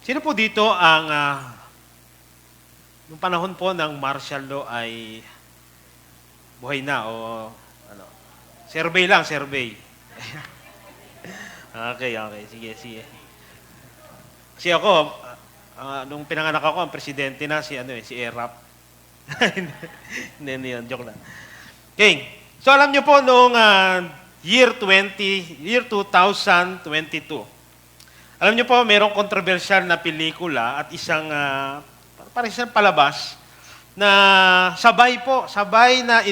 Sino po dito ang, nung panahon po ng martial law ay buhay na o ano? Survey lang, survey. Okay. Sige, sige. Kasi ako, nung pinanganak ako, ang presidente na si Erap. Hindi yun, joke lang. Okay. So alam niyo po noong year 2022, alam niyo po, mayroong controversial na pelikula at isang parang isang palabas na sabay na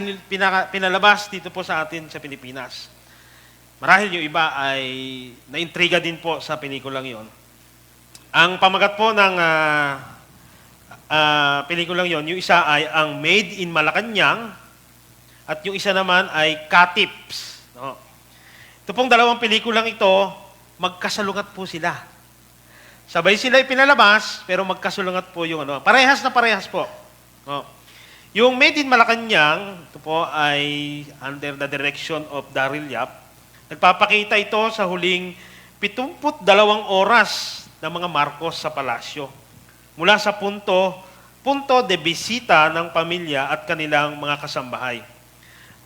pinalabas dito po sa atin sa Pilipinas. Marahil yung iba ay naintriga din po sa pelikulang yon. Ang pamagat po ng pelikulang yon, yung isa ay ang Made in Malacanang at yung isa naman ay Katips. No? Ito pong dalawang pelikulang ito, magkasalungat po sila. Sabay sila ipinalabas, pero magkasalungat po yung parehas na parehas po. No? Yung Made in Malacanang, ito po ay under the direction of Daryl Yap. Nagpapakita ito sa huling 72 oras ng mga Marcos sa palasyo. Mula sa punto de bisita ng pamilya at kanilang mga kasambahay.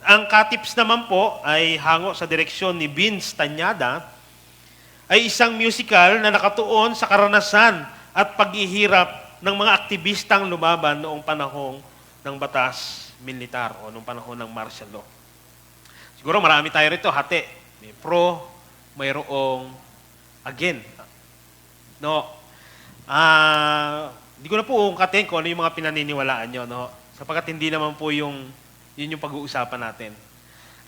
Ang Katips naman po ay hango sa direksyon ni Vince Tañada, ay isang musical na nakatuon sa karanasan at paghihirap ng mga aktivistang lumaban noong panahong ng batas militar o noong panahon ng martial law. Siguro marami tayo rito, hati. May pro, mayroong again. No. Hindi ko na po ungkatin kung ano yung mga pinaniniwalaan nyo, no? Sapagkat hindi naman po yun yung pag-uusapan natin.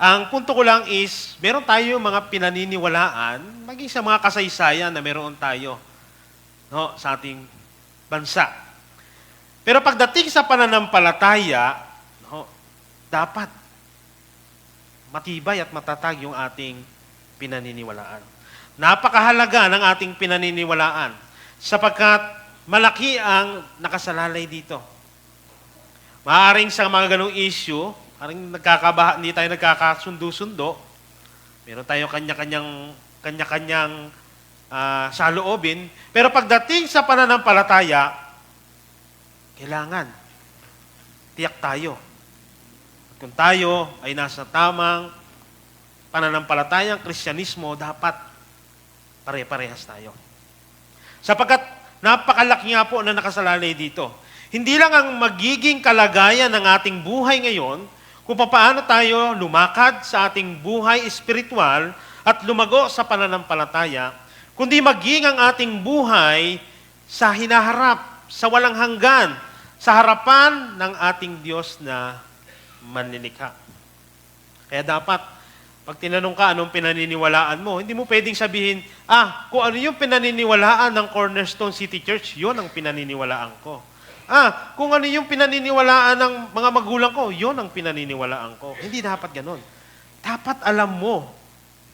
Ang punto ko lang is, meron tayo mga pinaniniwalaan, maging sa mga kasaysayan na meron tayo, no, sa ating bansa. Pero pagdating sa pananampalataya, no, dapat matibay at matatag yung ating pinaniniwalaan. Napakahalaga ng ating pinaniniwalaan sapagkat malaki ang nakasalalay dito. Maaaring sa mga ganong issue, hindi tayo nagkakasundo-sundo. Meron tayo kanya-kanyang saloobin. Pero pagdating sa pananampalataya, kailangan tiyak tayo. At kung tayo ay nasa tamang pananampalatayang Kristyanismo, dapat pare-parehas tayo. Sapagkat napakalaki nga po na nakasalalay dito. Hindi lang ang magiging kalagayan ng ating buhay ngayon, kung paano tayo lumakad sa ating buhay espiritual at lumago sa pananampalataya, kundi maging ang ating buhay sa hinaharap, sa walang hanggan, sa harapan ng ating Diyos na manlilikha. Kaya dapat, pag tinanong ka anong pinaniniwalaan mo, hindi mo pwedeng sabihin, kung ano yung pinaniniwalaan ng Cornerstone City Church, yun ang pinaniniwalaan ko. Kung ano yung pinaniniwalaan ng mga magulang ko, yun ang pinaniniwalaan ko. Hindi dapat ganun. Dapat alam mo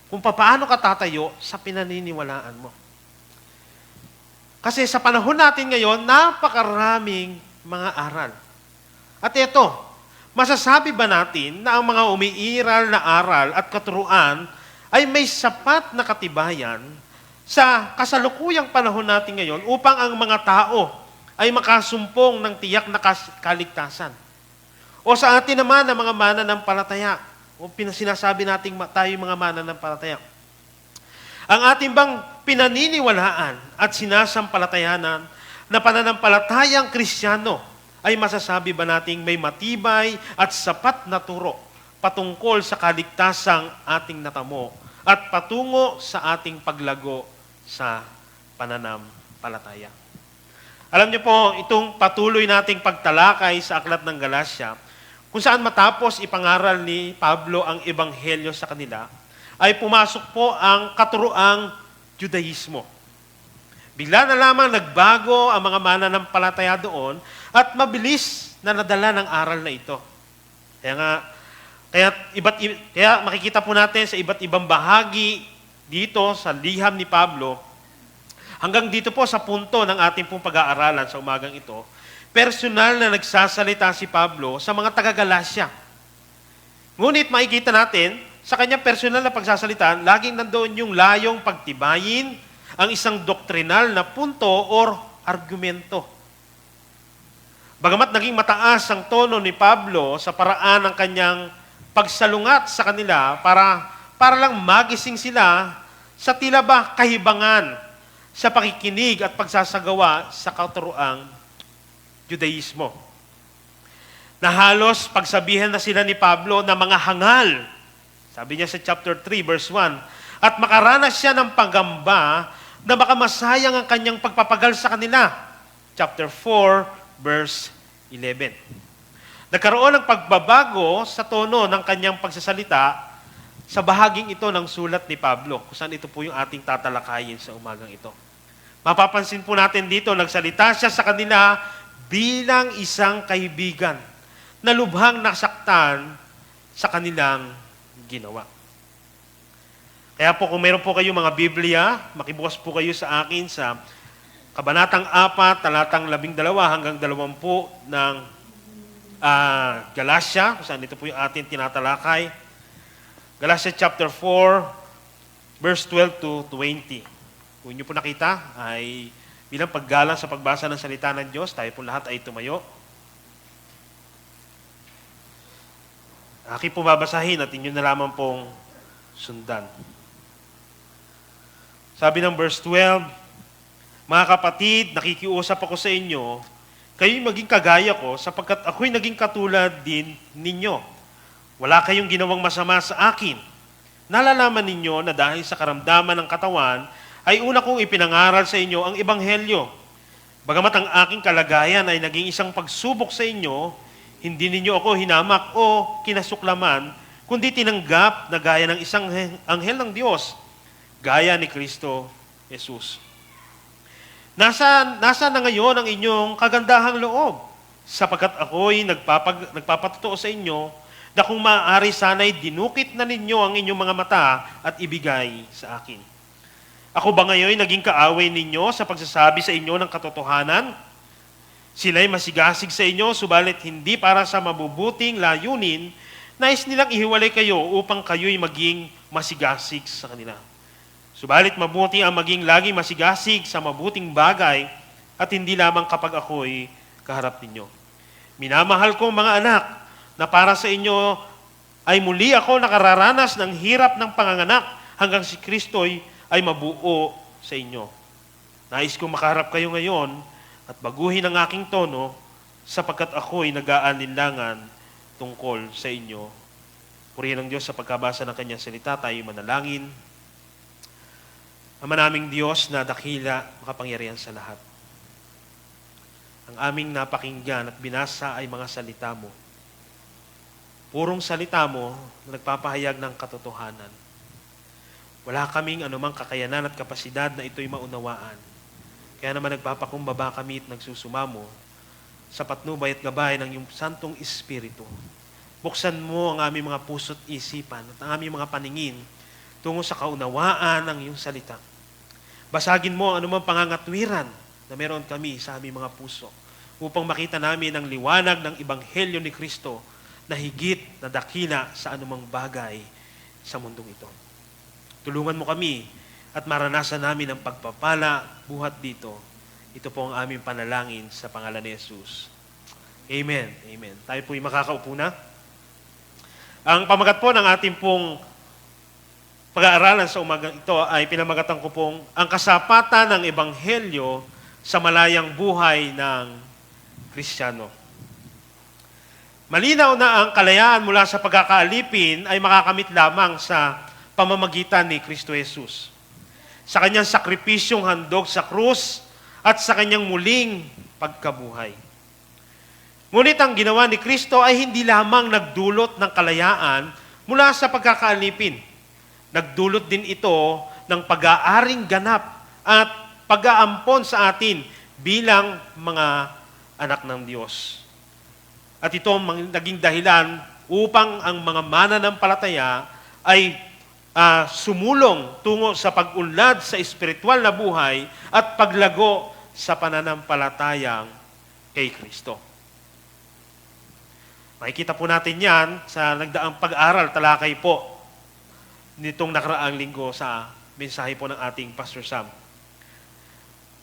kung paano ka tatayo sa pinaniniwalaan mo. Kasi sa panahon natin ngayon, napakaraming mga aral. At ito, masasabi ba natin na ang mga umiiral na aral at katuruan ay may sapat na katibayan sa kasalukuyang panahon natin ngayon upang ang mga tao ay makasumpong ng tiyak na kaligtasan? O sa atin naman na mga mananampalataya, o sinasabi nating tayo mga mananampalataya, ang ating bang pinaniniwalaan at sinasampalatayanan na pananampalatayang Kristiyano ay masasabi ba nating may matibay at sapat na turo patungkol sa kaligtasang ating natamo at patungo sa ating paglago sa pananampalataya? Alam niyo po, itong patuloy nating pagtalakay sa Aklat ng Galacia, kung saan matapos ipangaral ni Pablo ang ebanghelyo sa kanila, ay pumasok po ang katuroang Judaismo. Bigla na lamang nagbago ang mga mananampalataya doon at mabilis na nadala ng aral na ito. Kaya makikita po natin sa iba't ibang bahagi dito sa liham ni Pablo, hanggang dito po sa punto ng ating pong pag-aaralan sa umagang ito, personal na nagsasalita si Pablo sa mga taga-Galacia. Ngunit makikita natin, sa kanyang personal na pagsasalita, laging nandoon yung layong pagtibayin ang isang doktrinal na punto or argumento. Bagamat naging mataas ang tono ni Pablo sa paraan ng kanyang pagsalungat sa kanila para lang magising sila sa tila ba kahibangan sa pakikinig at pagsasagawa sa katuroang Judaismo. Na halos pagsabihan na sila ni Pablo na mga hangal. Sabi niya sa chapter 3 verse 1, at makaranas siya ng paggamba na baka masayang ang kanyang pagpapagal sa kanila. Chapter 4 verse 11. Nagkaroon ng pagbabago sa tono ng kanyang pagsasalita sa bahaging ito ng sulat ni Pablo, kung saan ito po yung ating tatalakayin sa umagang ito. Mapapansin po natin dito, nagsalita siya sa kanila bilang isang kaibigan na lubhang nasaktan sa kanilang ginawa. Kaya po kung meron po kayo mga Biblia, makibukas po kayo sa akin sa Kabanatang 4, talatang 12 hanggang 20 ng Galatia, kung saan ito po yung ating tinatalakay. Galatia chapter 4, verse 12 to 20. Kung inyo po nakita, ay bilang paggalang sa pagbasa ng salita ng Diyos, tayo po lahat ay tumayo. Aking po babasahin at inyo na lamang pong sundan. Sabi ng verse 12, mga kapatid, nakikiusap ako sa inyo, kayo'y maging kagaya ko sapagkat ako'y naging katulad din ninyo. Wala kayong ginawang masama sa akin. Nalalaman ninyo na dahil sa karamdaman ng katawan, ay una kong ipinangaral sa inyo ang Ebanghelyo. Bagamat ang aking kalagayan ay naging isang pagsubok sa inyo, hindi ninyo ako hinamak o kinasuklaman, kundi tinanggap na gaya ng isang anghel ng Diyos, gaya ni Kristo Jesus. Nasa na ngayon ang inyong kagandahang loob, sapagkat ako'y nagpapatotoo sa inyo na kung maaari sana'y dinukit na ninyo ang inyong mga mata at ibigay sa akin. Ako ba ngayon naging kaaway ninyo sa pagsasabi sa inyo ng katotohanan? Sila'y masigasig sa inyo, subalit hindi para sa mabubuting layunin, nais nilang ihiwalay kayo upang kayo'y maging masigasig sa kanila. Subalit mabuti ang maging laging masigasig sa mabuting bagay at hindi lamang kapag ako'y kaharap ninyo. Minamahal ko mga anak, na para sa inyo ay muli ako nakararanas ng hirap ng panganganak hanggang si Kristo'y ay mabuo sa inyo. Nais kong makaharap kayo ngayon at baguhin ang aking tono sapagkat ako'y nag-aalinlangan tungkol sa inyo. Purihin ang Diyos sa pagkabasa ng kanyang salita, tayo manalangin. Ama naming Diyos na dakila, makapangyarihan sa lahat. Ang aming napakinggan at binasa ay mga salita mo. Purong salita mo na nagpapahayag ng katotohanan. Wala kaming anumang kakayanan at kapasidad na ito'y maunawaan. Kaya naman nagpapakumbaba kami at nagsusumamo sa patnubay at gabay ng iyong Santong Espiritu. Buksan mo ang aming mga puso't isipan at ang aming mga paningin tungo sa kaunawaan ng iyong salita. Basagin mo ang anumang pangangatwiran na meron kami sa aming mga puso upang makita namin ang liwanag ng Ebanghelyo ni Kristo na higit na dakila sa anumang bagay sa mundong ito. Tulungan mo kami at maranasan namin ang pagpapala buhat dito. Ito po ang aming panalangin sa pangalan ni Jesus. Amen. Amen. Tayo po'y makakaupo na. Ang pamagat po ng ating pong pag-aaralan sa umagang ito ay pinamagatan ko pong ang kasapatan ng Ebanghelyo sa malayang buhay ng Kristiyano. Malinaw na ang kalayaan mula sa pagkakaalipin ay makakamit lamang sa pamamagitan ni Kristo Jesus. Sa kanyang sakripisyong handog sa krus at sa kanyang muling pagkabuhay. Ngunit ang ginawa ni Kristo ay hindi lamang nagdulot ng kalayaan mula sa pagkakaalipin. Nagdulot din ito ng pag-aaring ganap at pag-aampon sa atin bilang mga anak ng Diyos. At ito ang naging dahilan upang ang mga mananampalataya ay sumulong tungo sa pag-unlad sa espiritual na buhay at paglago sa pananampalatayang kay Kristo. Makikita po natin yan sa nagdaang pag-aral, talakay po nitong nakaraang linggo sa mensahe po ng ating Pastor Sam.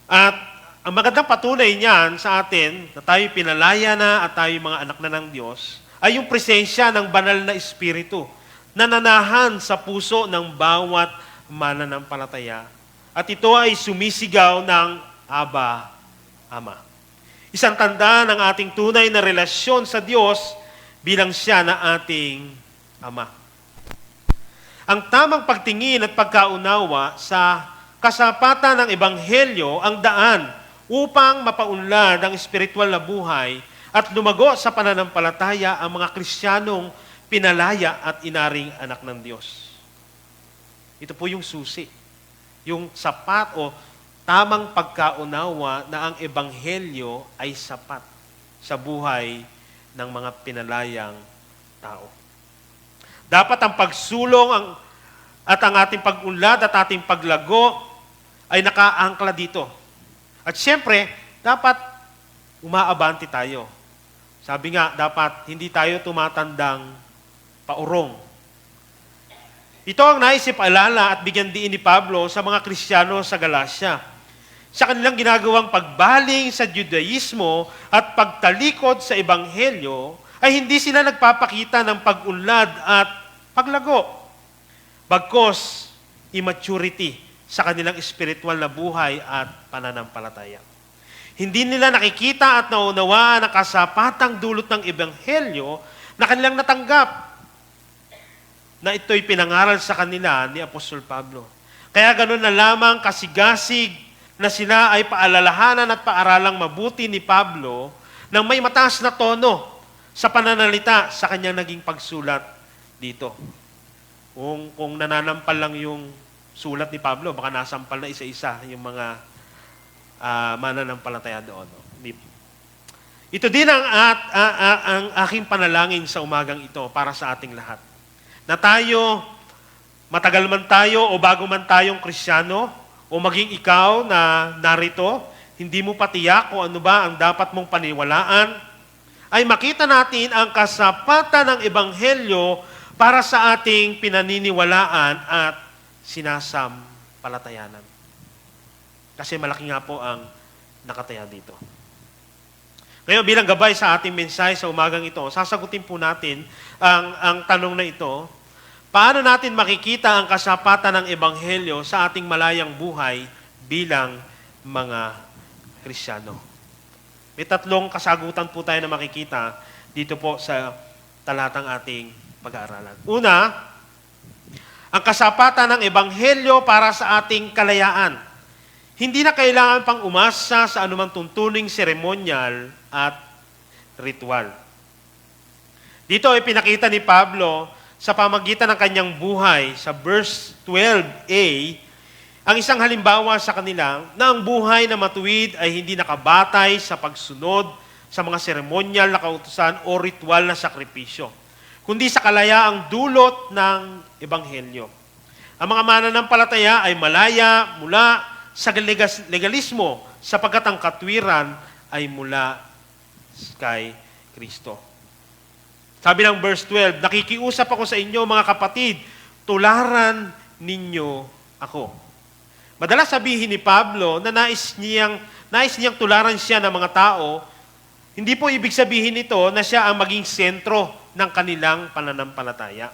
At ang magandang patunay niyan sa atin na tayo pinalaya na at tayo mga anak na ng Diyos ay yung presensya ng banal na Espiritu na nanahan sa puso ng bawat mananampalataya. At ito ay sumisigaw ng Aba, Ama. Isang tanda ng ating tunay na relasyon sa Diyos bilang siya na ating Ama. Ang tamang pagtingin at pagkaunawa sa kasapatan ng Ebanghelyo ang daan upang mapaunlad ang espiritual na buhay at lumago sa pananampalataya ang mga Kristiyanong pinalaya at inaring anak ng Diyos. Ito po yung susi. Yung sapat o tamang pagkaunawa na ang Ebanghelyo ay sapat sa buhay ng mga pinalayang tao. Dapat ang pagsulong at ang ating pag-unlad at ating paglago ay nakaangkla dito. At siyempre, dapat umaabante tayo. Sabi nga, dapat hindi tayo tumatandang paurong. Ito ang naisip alala at bigyan diin ni Pablo sa mga Kristiyano sa Galacia. Sa kanilang ginagawang pagbaling sa Judaismo at pagtalikod sa Ebanghelyo, ay hindi sila nagpapakita ng pag-unlad at paglago. Bagkos, immaturity sa kanilang espiritual na buhay at pananampalataya. Hindi nila nakikita at naunawaan ang kasapatang dulot ng Ebanghelyo na kanilang natanggap na ito'y pinangaral sa kanila ni Apostol Pablo. Kaya ganoon na lamang kasigasig na sila ay paalalahanan at paaralang mabuti ni Pablo ng may mataas na tono sa pananalita sa kanyang naging pagsulat dito. Kung nananampal lang yung sulat ni Pablo, baka nasampal na isa-isa yung mga mananampalataya doon. No? Ito din ang aking panalangin sa umagang ito para sa ating lahat. Na tayo, matagal man tayo o bago man tayong Kristiyano, o maging ikaw na narito, hindi mo patiyak kung ano ba ang dapat mong paniwalaan, ay makita natin ang kasapatan ng Ebanghelyo para sa ating pinaniniwalaan at sinasampalatayanan. Kasi malaki nga po ang nakataya dito. Ngayon, bilang gabay sa ating mensahe sa umagang ito, sasagutin po natin ang tanong na ito. Paano natin makikita ang kasapatan ng Ebanghelyo sa ating malayang buhay bilang mga Kristiyano? May tatlong kasagutan po tayo na makikita dito po sa talatang ating pag-aaralan. Una, ang kasapatan ng Ebanghelyo para sa ating kalayaan. Hindi na kailangan pang umasa sa anumang tuntuning seremonyal at ritual. Dito ay pinakita ni Pablo sa pamagitan ng kanyang buhay sa verse 12a, ang isang halimbawa sa kanila na ang buhay na matuwid ay hindi nakabatay sa pagsunod sa mga seremonyal na kautusan o ritual na sakripisyo, kundi sa kalayaang dulot ng Ebanghelyo. Ang mga mananampalataya ay malaya mula sa legalismo sapagkat ang katwiran ay mula kay Kristo. Sabi ng verse 12, nakikiusap ako sa inyo mga kapatid, tularan ninyo ako. Madalas sabihin ni Pablo na nais niyang tularan siya ng mga tao, hindi po ibig sabihin nito na siya ang maging sentro ng kanilang pananampalataya.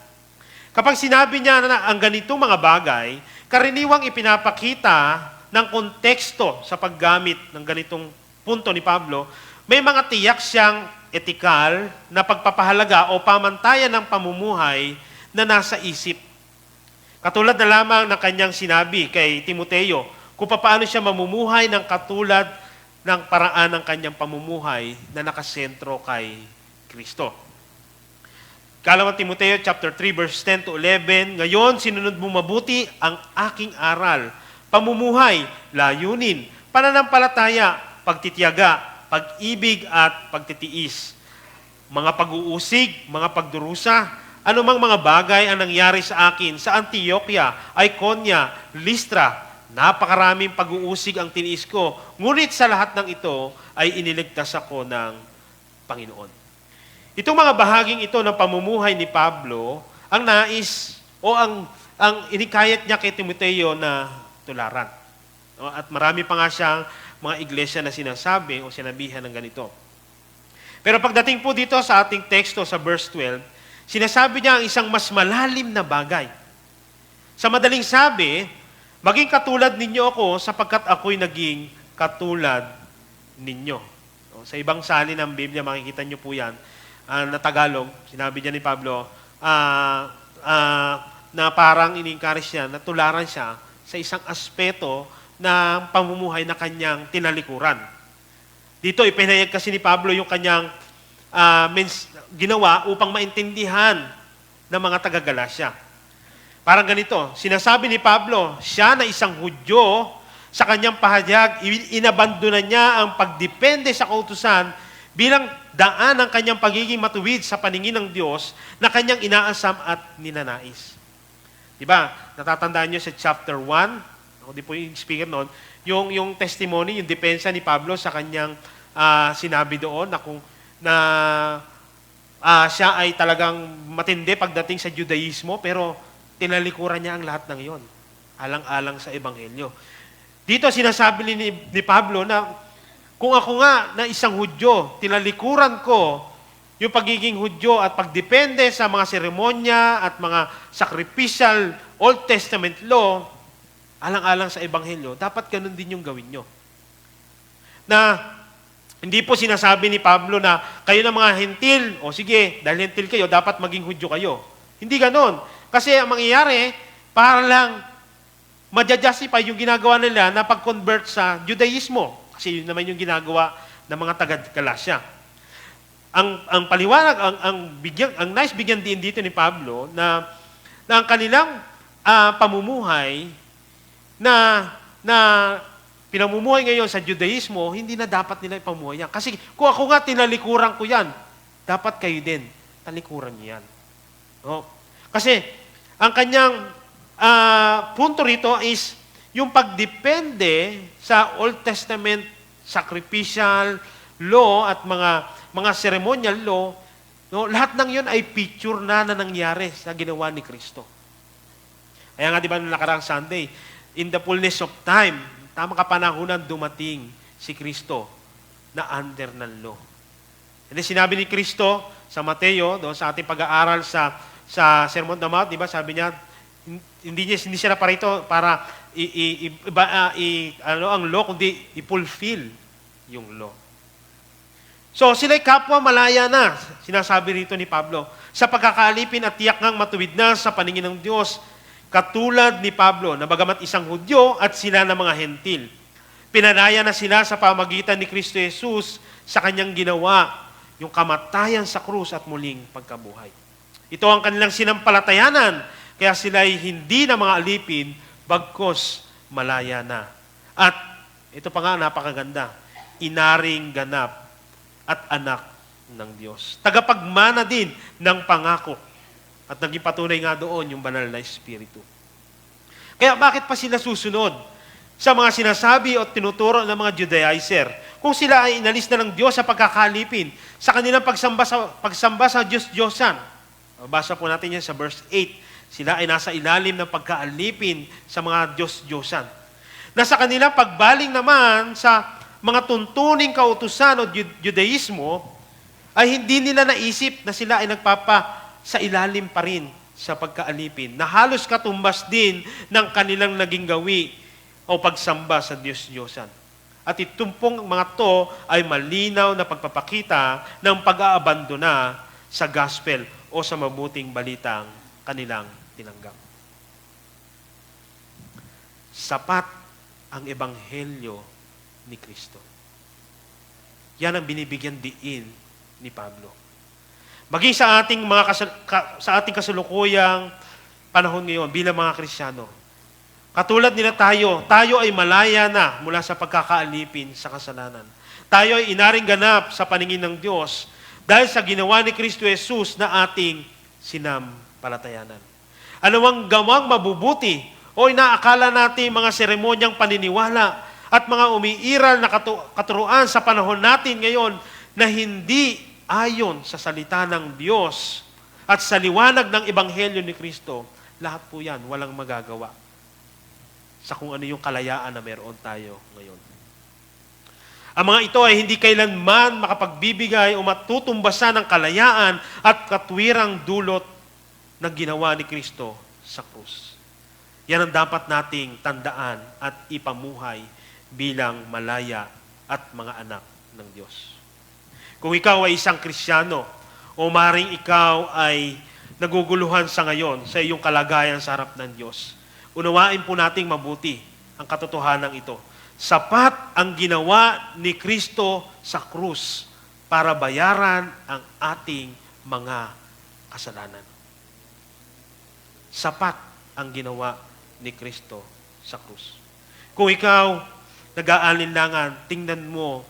Kapag sinabi niya na ang ganitong mga bagay, karaniwang ipinapakita ng konteksto sa paggamit ng ganitong punto ni Pablo, may mga tiyak siyang etikal na pagpapahalaga o pamantayan ng pamumuhay na nasa isip. Katulad na lamang ng kanyang sinabi kay Timoteo kung paano siya mamumuhay ng katulad ng paraan ng kanyang pamumuhay na nakasentro kay Kristo. Kalawang Timoteo chapter 3 verse 10 to 11, ngayon sinunod mo mabuti ang aking aral, pamumuhay, layunin, pananampalataya, pagtitiyaga, pag-ibig at pagtitiis, mga pag-uusig, mga pagdurusa, anumang mga bagay ang nangyari sa akin sa Antioquia, Iconia, Lystra, napakaraming pag-uusig ang tiniis ko, ngunit sa lahat ng ito ay iniligtas ako ng Panginoon. Itong mga bahaging ito ng pamumuhay ni Pablo, ang nais o ang inikayat niya kay Timoteo na tularan. At marami pa nga siyang mga iglesia na sinasabi o sinabihan ng ganito. Pero pagdating po dito sa ating teksto sa verse 12, sinasabi niya ang isang mas malalim na bagay. Sa madaling sabi, maging katulad ninyo ako sapagkat ako'y naging katulad ninyo. Sa ibang salin ng Biblia, makikita niyo po yan, na Tagalog, sinabi niya ni Pablo, na parang in-encourage siya, na tularan siya sa isang aspeto na pamumuhay na kanyang tinalikuran. Dito, ipinahayag kasi ni Pablo yung kanyang ginawa upang maintindihan ng mga taga-Galacia. Parang ganito, sinasabi ni Pablo, siya na isang Hudyo, sa kanyang pahayag, inabandonan niya ang pagdepende sa kautusan bilang daan ng kanyang pagiging matuwid sa paningin ng Diyos na kanyang inaasam at ninanais. Diba? Natatandaan niyo sa chapter 1, ako di po yung speaker noon, yung testimony, yung depensa ni Pablo sa kanyang sinabi doon na siya ay talagang matindi pagdating sa Judaismo, pero tinalikuran niya ang lahat ng iyon, alang-alang sa Ebanghelyo. Dito sinasabi ni Pablo na kung ako nga na isang Hudyo, tinalikuran ko yung pagiging Hudyo at pagdepende sa mga seremonya at mga sacrificial Old Testament law, alang-alang sa Ebanghelyo, dapat ganun din yung gawin nyo. Na hindi po sinasabi ni Pablo na kayo ng mga hentil, o sige, dahil hentil kayo, dapat maging Hudyo kayo. Hindi ganun. Kasi ang mangyayari, para lang ma-justify yung ginagawa nila na pag-convert sa Judaismo. Kasi yun naman yung ginagawa ng mga taga-Galacia. Ang paliwanag, ang nice bigyan din dito ni Pablo na ang kanilang pamumuhay na pinamumuhay ngayon sa Judaismo, hindi na dapat nila ipamumuhay yan. Kasi kung ako nga tinalikuran ko yan, dapat kayo din, talikuran niyo yan. No? Kasi ang kanyang punto rito is yung pagdepende sa Old Testament sacrificial law at mga ceremonial law, no, lahat ng yun ay picture na nangyari sa ginawa ni Kristo. Kaya nga, di ba, noong nakaraang Sunday, in the fullness of time, tamang kapanahunan dumating si Kristo na under ng law. And then sinabi ni Kristo sa Mateo, doon sa ating pag-aaral sa Sermon on the Mount, di ba, sabi niya, hindi siya na parito para ang law, kundi i-fulfill yung law. So, sila'y kapwa malaya na, sinasabi rito ni Pablo, sa pagkakaalipin at tiyak ngang matuwid na sa paningin ng Diyos, katulad ni Pablo, na bagamat isang Hudyo at sila na mga hentil. Pinanaya na sila sa pamagitan ni Kristo Jesus sa kanyang ginawa, yung kamatayan sa krus at muling pagkabuhay. Ito ang kanilang sinampalatayanan, kaya sila'y hindi na mga alipin, bagkos malaya na. At ito pa nga, napakaganda, inaring ganap at anak ng Diyos. Tagapagmana din ng pangako. At naging patunay nga doon yung banal na Espiritu. Kaya bakit pa sila susunod sa mga sinasabi o tinuturo ng mga Judaizer? Kung sila ay inalis na ng Diyos sa pagkakalipin, sa kanilang pagsamba sa Diyos-Diyosan. Basa po natin yan sa verse 8. Sila ay nasa ilalim ng pagkaalipin sa mga Diyos-Diyosan. Na sa kanilang pagbaling naman sa mga tuntuning kautusan o Judaismo, ay hindi nila naisip na sila ay sa ilalim pa rin sa pagkaalipin, na halos katumbas din ng kanilang naging gawi o pagsamba sa Diyos-Diyosan. At itumpong mga to ay malinaw na pagpapakita ng pag-aabandona sa gospel o sa mabuting balitang kanilang tinanggap. Sapat ang ebanghelyo ni Kristo. Yan ang binibigyan diin ni Pablo. Maging sa ating kasalukuyang panahon ngayon bilang mga Kristiyano. Katulad nila tayo ay malaya na mula sa pagkakaalipin sa kasalanan. Tayo ay inaring ganap sa paningin ng Diyos dahil sa ginawa ni Kristo Jesus na ating sinampalatayanan. Anumang gawang mabubuti o inaakala natin mga seremonyang paniniwala at mga umiiral na katuruan sa panahon natin ngayon na hindi ayon sa salita ng Diyos at sa liwanag ng Ebanghelyo ni Kristo, lahat po yan walang magagawa. sa kung ano yung kalayaan na meron tayo ngayon. Ang mga ito ay hindi kailanman makapagbibigay o matutumbasan ng kalayaan at katwirang dulot ng ginawa ni Kristo sa krus. Yan ang dapat nating tandaan at ipamuhay bilang malaya at mga anak ng Diyos. Kung ikaw ay isang Kristiyano o maring ikaw ay naguguluhan sa ngayon sa iyong kalagayan sa harap ng Diyos, unawain po nating mabuti ang katotohanan ito. Sapat ang ginawa ni Kristo sa krus para bayaran ang ating mga kasalanan. Sapat ang ginawa ni Kristo sa krus. Kung ikaw nag-aalinlangan, tingnan mo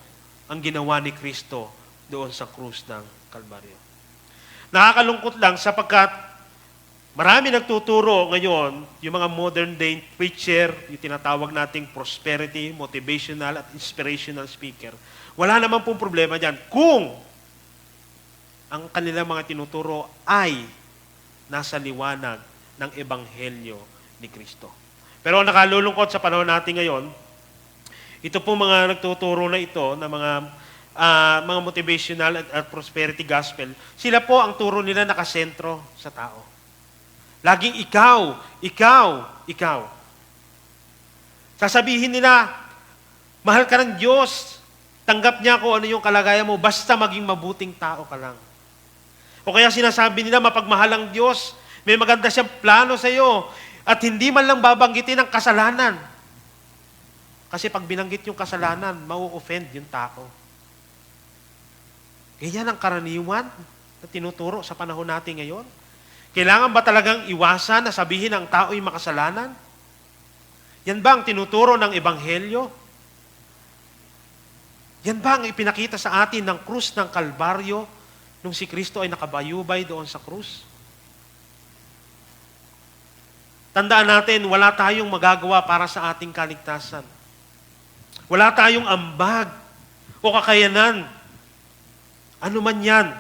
ang ginawa ni Kristo doon sa krus ng Kalbaryo. Nakakalungkot lang sapagkat marami nagtuturo ngayon, yung mga modern day preacher, yung tinatawag nating prosperity, motivational at inspirational speaker. Wala naman pong problema dyan kung ang kanilang mga tinuturo ay nasa liwanag ng Ebanghelyo ni Kristo. Pero ang nakalulungkot sa panahon natin ngayon, ito po mga nagtuturo na ito, na mga motivational at prosperity gospel, sila po ang turo nila nakasentro sa tao. Laging ikaw, ikaw, ikaw. Sasabihin nila, mahal ka ng Diyos, tanggap niya kung ano yung kalagayan mo, basta maging mabuting tao ka lang. O kaya sinasabi nila, mapagmahal ang Diyos, may maganda siyang plano sa iyo, at hindi man lang babanggitin ang kasalanan. Kasi pag binanggit yung kasalanan, mau-offend yung tao. Ganyan ang karaniwan na tinuturo sa panahon natin ngayon. Kailangan ba talagang iwasan na sabihin ang tao'y makasalanan? Yan ba ang tinuturo ng Ebanghelyo? Yan ba ang ipinakita sa atin ng krus ng Kalbaryo nung si Kristo ay nakabayubay doon sa krus? Tandaan natin, wala tayong magagawa para sa ating kaligtasan. Wala tayong ambag o kakayanan. Ano man yan.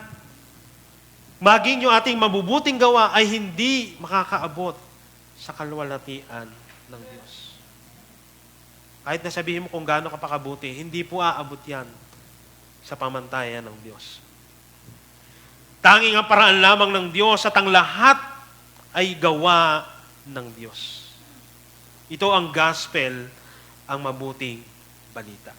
Maging yung ating mabubuting gawa ay hindi makakaabot sa kalwalhatian ng Diyos. Kahit na sabihin mo kung gaano ka pakabuti, hindi po aabot yan sa pamantayan ng Diyos. Tanging ang paraan lamang ng Diyos at ang lahat ay gawa ng Diyos. Ito ang gospel, ang mabuting balita.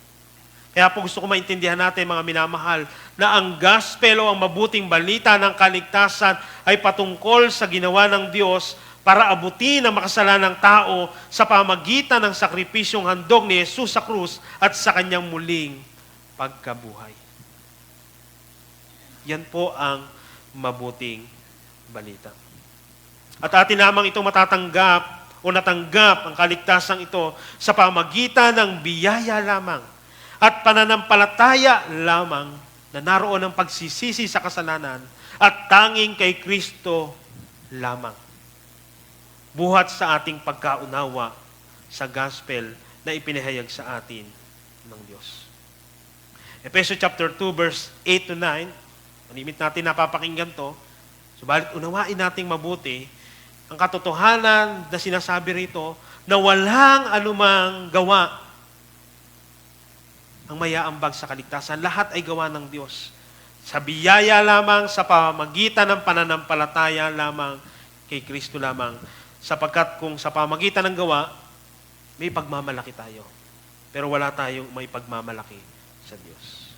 Kaya po gusto ko maintindihan natin, mga minamahal, na ang gospel o ang mabuting balita ng kaligtasan ay patungkol sa ginawa ng Diyos para abutin ang makasalanang tao sa pamagitan ng sakripisyong handog ni Jesus sa krus at sa kanyang muling pagkabuhay. Yan po ang mabuting balita. At atin lamang ito matatanggap o natanggap ang kaligtasang ito sa pamagitan ng biyaya lamang at pananampalataya lamang na naroon ang pagsisisi sa kasalanan at tanging kay Kristo lamang. Buhat sa ating pagkaunawa sa gospel na ipinahayag sa atin ng Diyos. Efeso chapter 2 verse 8 to 9, manimit natin napapakinggan to, subalit unawain nating mabuti ang katotohanan na sinasabi rito na walang anumang gawa ang mayaambag sa kaligtasan. Lahat ay gawa ng Diyos. Sa biyaya lamang, sa pamagitan ng pananampalataya lamang kay Kristo lamang. Sapagkat kung sa pamagitan ng gawa, may pagmamalaki tayo. Pero wala tayong may pagmamalaki sa Diyos.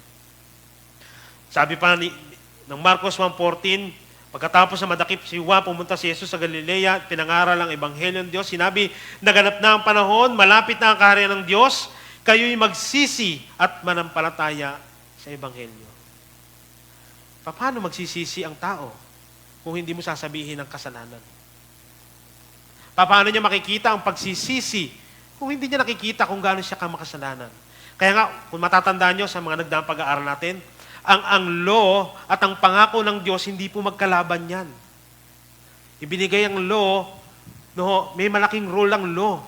Sabi pa ng Marcos 1:14, pagkatapos na madakip si Juan, pumunta si Jesus sa Galilea, pinangaral ang Ebanghelyo ng Diyos. Sinabi, naganap na ang panahon, malapit na ang kaharian ng Diyos, kayo'y magsisi at manampalataya sa Ebanghelyo. Paano magsisisi ang tao kung hindi mo sasabihin ang kasalanan? Paano niya makikita ang pagsisisi kung hindi niya nakikita kung gaano siya kamakasalanan? Kaya nga, kung matatandaan nyo sa mga nagdaang pag-aaral natin, ang law at ang pangako ng Diyos, hindi po magkalaban yan. Ibinigay ang law, no, may malaking role ang law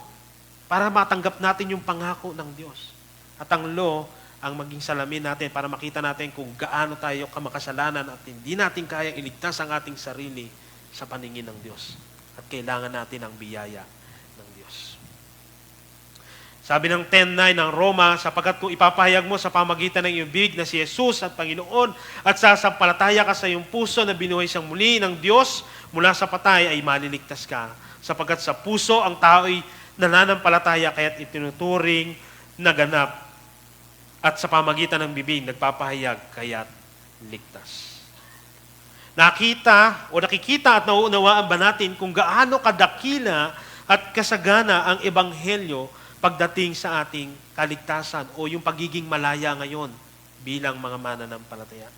para matanggap natin yung pangako ng Diyos. At ang law, ang maging salamin natin para makita natin kung gaano tayo kamakasalanan at hindi natin kayang iligtas ang ating sarili sa paningin ng Diyos. At kailangan natin ang biyaya ng Diyos. Sabi ng 10:9 ng Roma, sapagkat kung ipapahayag mo sa pamagitan ng iyong bibig na si Jesus at Panginoon at sasampalataya ka sa iyong puso na binuhay siyang muli ng Diyos mula sa patay, ay maliligtas ka. Sapagkat sa puso ang tao'y nananampalataya kaya't itinuturing na ganap at sa pamagitan ng bibig nagpapahayag kaya't ligtas. Nakikita at nauunawaan ba natin kung gaano kadakila at kasagana ang ebanghelyo pagdating sa ating kaligtasan o yung pagiging malaya ngayon bilang mga mananampalataya?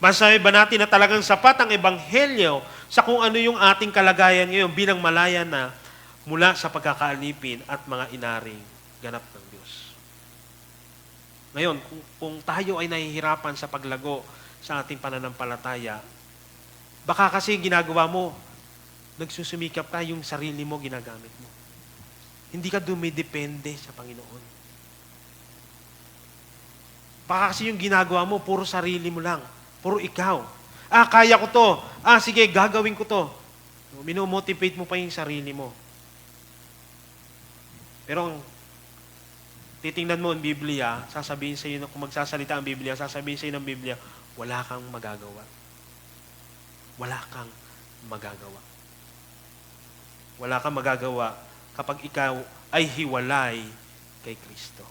Masabi ba natin na talagang sapat ang ebanghelyo sa kung ano yung ating kalagayan ngayon bilang malaya na mula sa pagkakaalipin at mga inaring ganap ng Diyos? Ngayon, kung tayo ay nahihirapan sa paglago sa ating pananampalataya, baka kasi ginagawa mo, nagsusumikap ka, yung sarili mo ginagamit mo. Hindi ka dumidepende sa Panginoon. Baka kasi yung ginagawa mo, puro sarili mo lang. Puro ikaw. Kaya ko to. Sige, gagawin ko to. Minomotivate mo pa yung sarili mo. Pero titingnan mo ang Biblia, sasabihin sa iyo, kung magsasalita ang Biblia, sasabihin sa iyo ng Biblia, wala kang magagawa. Wala kang magagawa. Wala kang magagawa kapag ikaw ay hiwalay kay Kristo.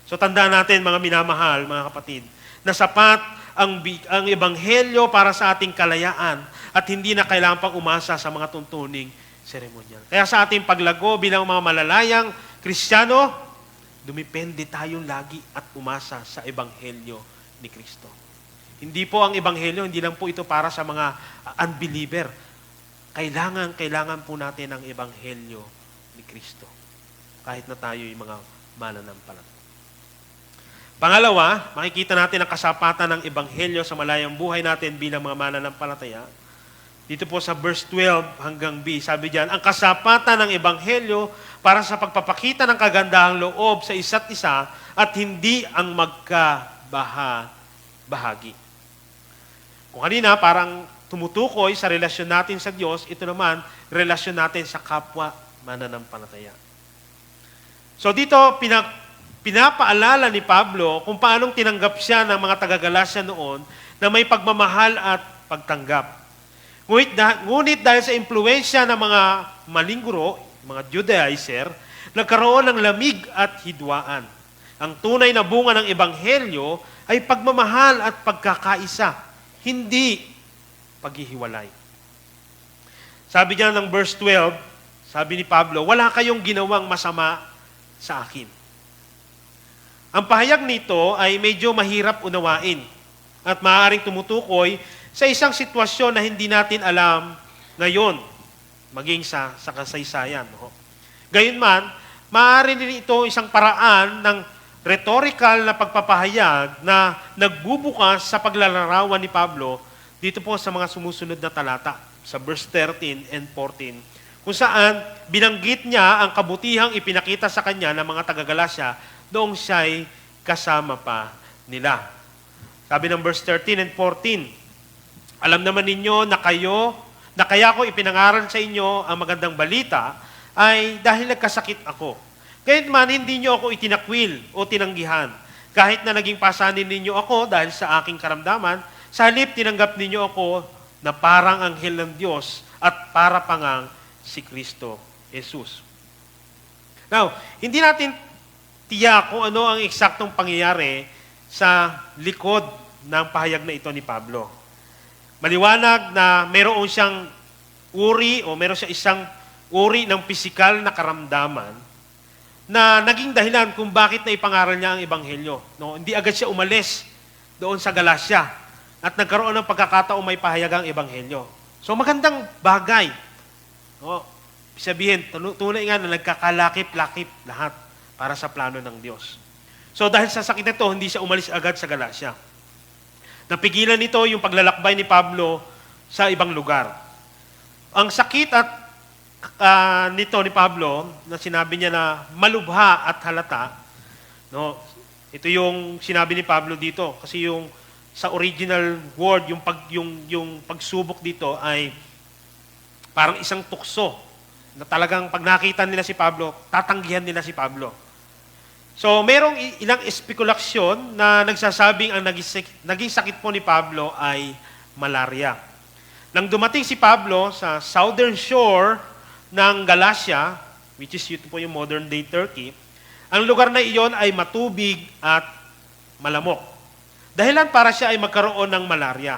So tandaan natin, mga minamahal, mga kapatid, na sapat ang ebanghelyo para sa ating kalayaan at hindi na kailangan pang umasa sa mga tuntuning seremonyal. Kaya sa ating paglago bilang mga malalayang Kristiyano, dumipende tayong lagi at umasa sa ebanghelyo ni Kristo. Hindi po ang ebanghelyo, hindi lang po ito para sa mga unbeliever. Kailangan po natin ang ebanghelyo ni Kristo. Kahit na tayo yung mga mananampalataya. Pangalawa, makikita natin ang kasapatan ng ebanghelyo sa malayang buhay natin bilang mga mananampalataya. Dito po sa verse 12 hanggang B, sabi diyan, ang kasapatan ng ebanghelyo para sa pagpapakita ng kagandahang loob sa isa't isa at hindi ang magkabahagi. Kung kanina, parang tumutukoy sa relasyon natin sa Diyos, ito naman, relasyon natin sa kapwa mananampalataya. So dito, pinapaalala ni Pablo kung paanong tinanggap siya ng mga taga-Galacia noon na may pagmamahal at pagtanggap. Ngunit dahil sa impluensya ng mga maling guro, mga Judaizer, nagkaroon ng lamig at hidwaan. Ang tunay na bunga ng ebanghelyo ay pagmamahal at pagkakaisa, hindi paghihiwalay. Sabi niya ng verse 12, sabi ni Pablo, wala kayong ginawang masama sa akin. Ang pahayag nito ay medyo mahirap unawain at maaaring tumutukoy sa isang sitwasyon na hindi natin alam ngayon, maging sa kasaysayan. No? Gayunman, maaari din ito isang paraan ng rhetorical na pagpapahayag na nagbubukas sa paglalarawan ni Pablo dito po sa mga sumusunod na talata, sa verse 13 and 14, kung saan binanggit niya ang kabutihang ipinakita sa kanya ng mga taga-Galacia noong siya'y kasama pa nila. Sabi ng verse 13 and 14, alam naman ninyo na kaya ko ipinangaral sa inyo ang magandang balita ay dahil nagkasakit ako. Kahit man hindi nyo ako itinakwil o tinanggihan. Kahit na naging pasanin ninyo ako dahil sa aking karamdaman, sa halip tinanggap ninyo ako na parang anghel ng Diyos at para pangang si Kristo Jesus. Now, hindi natin tiyak kung ano ang eksaktong pangyayari sa likod ng pahayag na ito ni Pablo. Maliwanag na mayroon siyang mayroon siya isang uri ng pisikal na karamdaman na naging dahilan kung bakit na ipangaral niya ang ebanghelyo. No? Hindi agad siya umalis doon sa Galacia at nagkaroon ng pagkakataong may pahayag ang ebanghelyo. So magandang bagay. No? Sabihin, tunay nga na nagkakalakip-lakip lahat para sa plano ng Diyos. So dahil sa sakit nito, hindi siya umalis agad sa Galacia. Napigilan nito yung paglalakbay ni Pablo sa ibang lugar. Ang sakit at nito ni Pablo, na sinabi niya na malubha at halata, no? Ito yung sinabi ni Pablo dito kasi yung sa original word, yung pagsubok dito ay parang isang tukso na talagang pag nakita nila si Pablo, tatanggihan nila si Pablo. So, merong ilang espekulasyon na nagsasabing ang naging sakit po ni Pablo ay malaria. Nang dumating si Pablo sa southern shore ng Galatia, which is ito po yung modern day Turkey, ang lugar na iyon ay matubig at malamok. Dahilan para siya ay magkaroon ng malaria.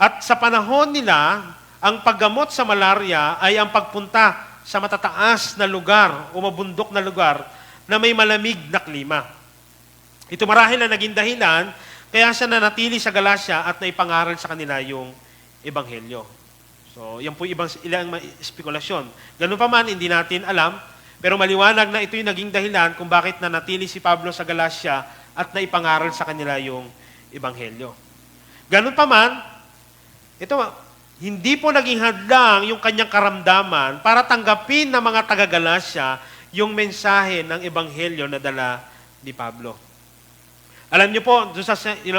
At sa panahon nila, ang paggamot sa malaria ay ang pagpunta sa matataas na lugar o mabundok na lugar na may malamig na klima. Ito marahil na naging dahilan kaya siya nanatili sa Galatia at naipangaral sa kanila yung Ebanghelyo. So, yan po ilang spekulasyon. Ganun pa man, hindi natin alam, pero maliwanag na ito yung naging dahilan kung bakit nanatili si Pablo sa Galatia at naipangaral sa kanila yung Ebanghelyo. Ganun pa man, ito, hindi po naging hadlang yung kanyang karamdaman para tanggapin ng mga taga-Galatia yung mensahe ng Ebanghelyo na dala ni Pablo. Alam niyo po, doon sa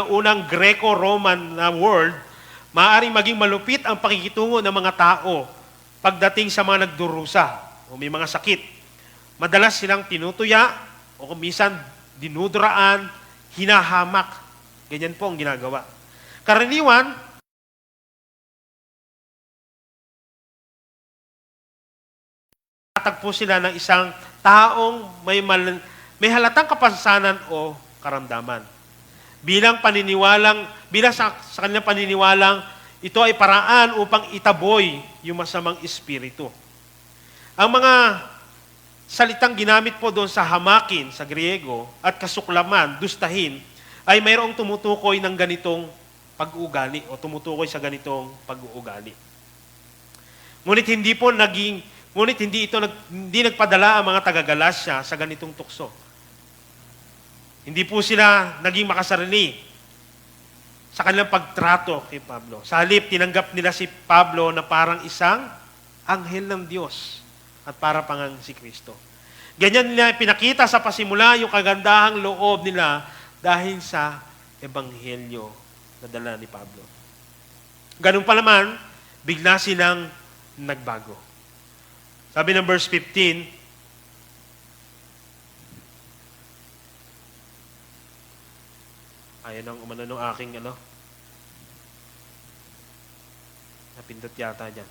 unang Greco-Roman na world, maaaring maging malupit ang pakikitungo ng mga tao pagdating sa mga nagdurusa o may mga sakit. Madalas silang tinutuya o kung minsan dinudraan, hinahamak. Ganyan po ang ginagawa. Karaniwan, tatagpo sila ng isang taong may halatang kapansanan o karamdaman. Bilang sa kanilang paniniwalang, ito ay paraan upang itaboy yung masamang espiritu. Ang mga salitang ginamit po doon sa hamakin, sa Griego, at kasuklaman, dustahin, ay mayroong tumutukoy ng ganitong pag-uugali o tumutukoy sa ganitong pag-uugali. Ngunit hindi nagpadala ang mga taga-Galatia sa ganitong tukso. Hindi po sila naging makasarili sa kanilang pagtrato kay Pablo. Sa halip, tinanggap nila si Pablo na parang isang anghel ng Diyos at para pang si Kristo. Ganyan nila pinakita sa pasimula yung kagandahang loob nila dahil sa Ebanghelyo na dala ni Pablo. Ganun pa naman, bigla silang nagbago. Sabi ng verse 15, ayan ang umano ng aking napindot yata dyan.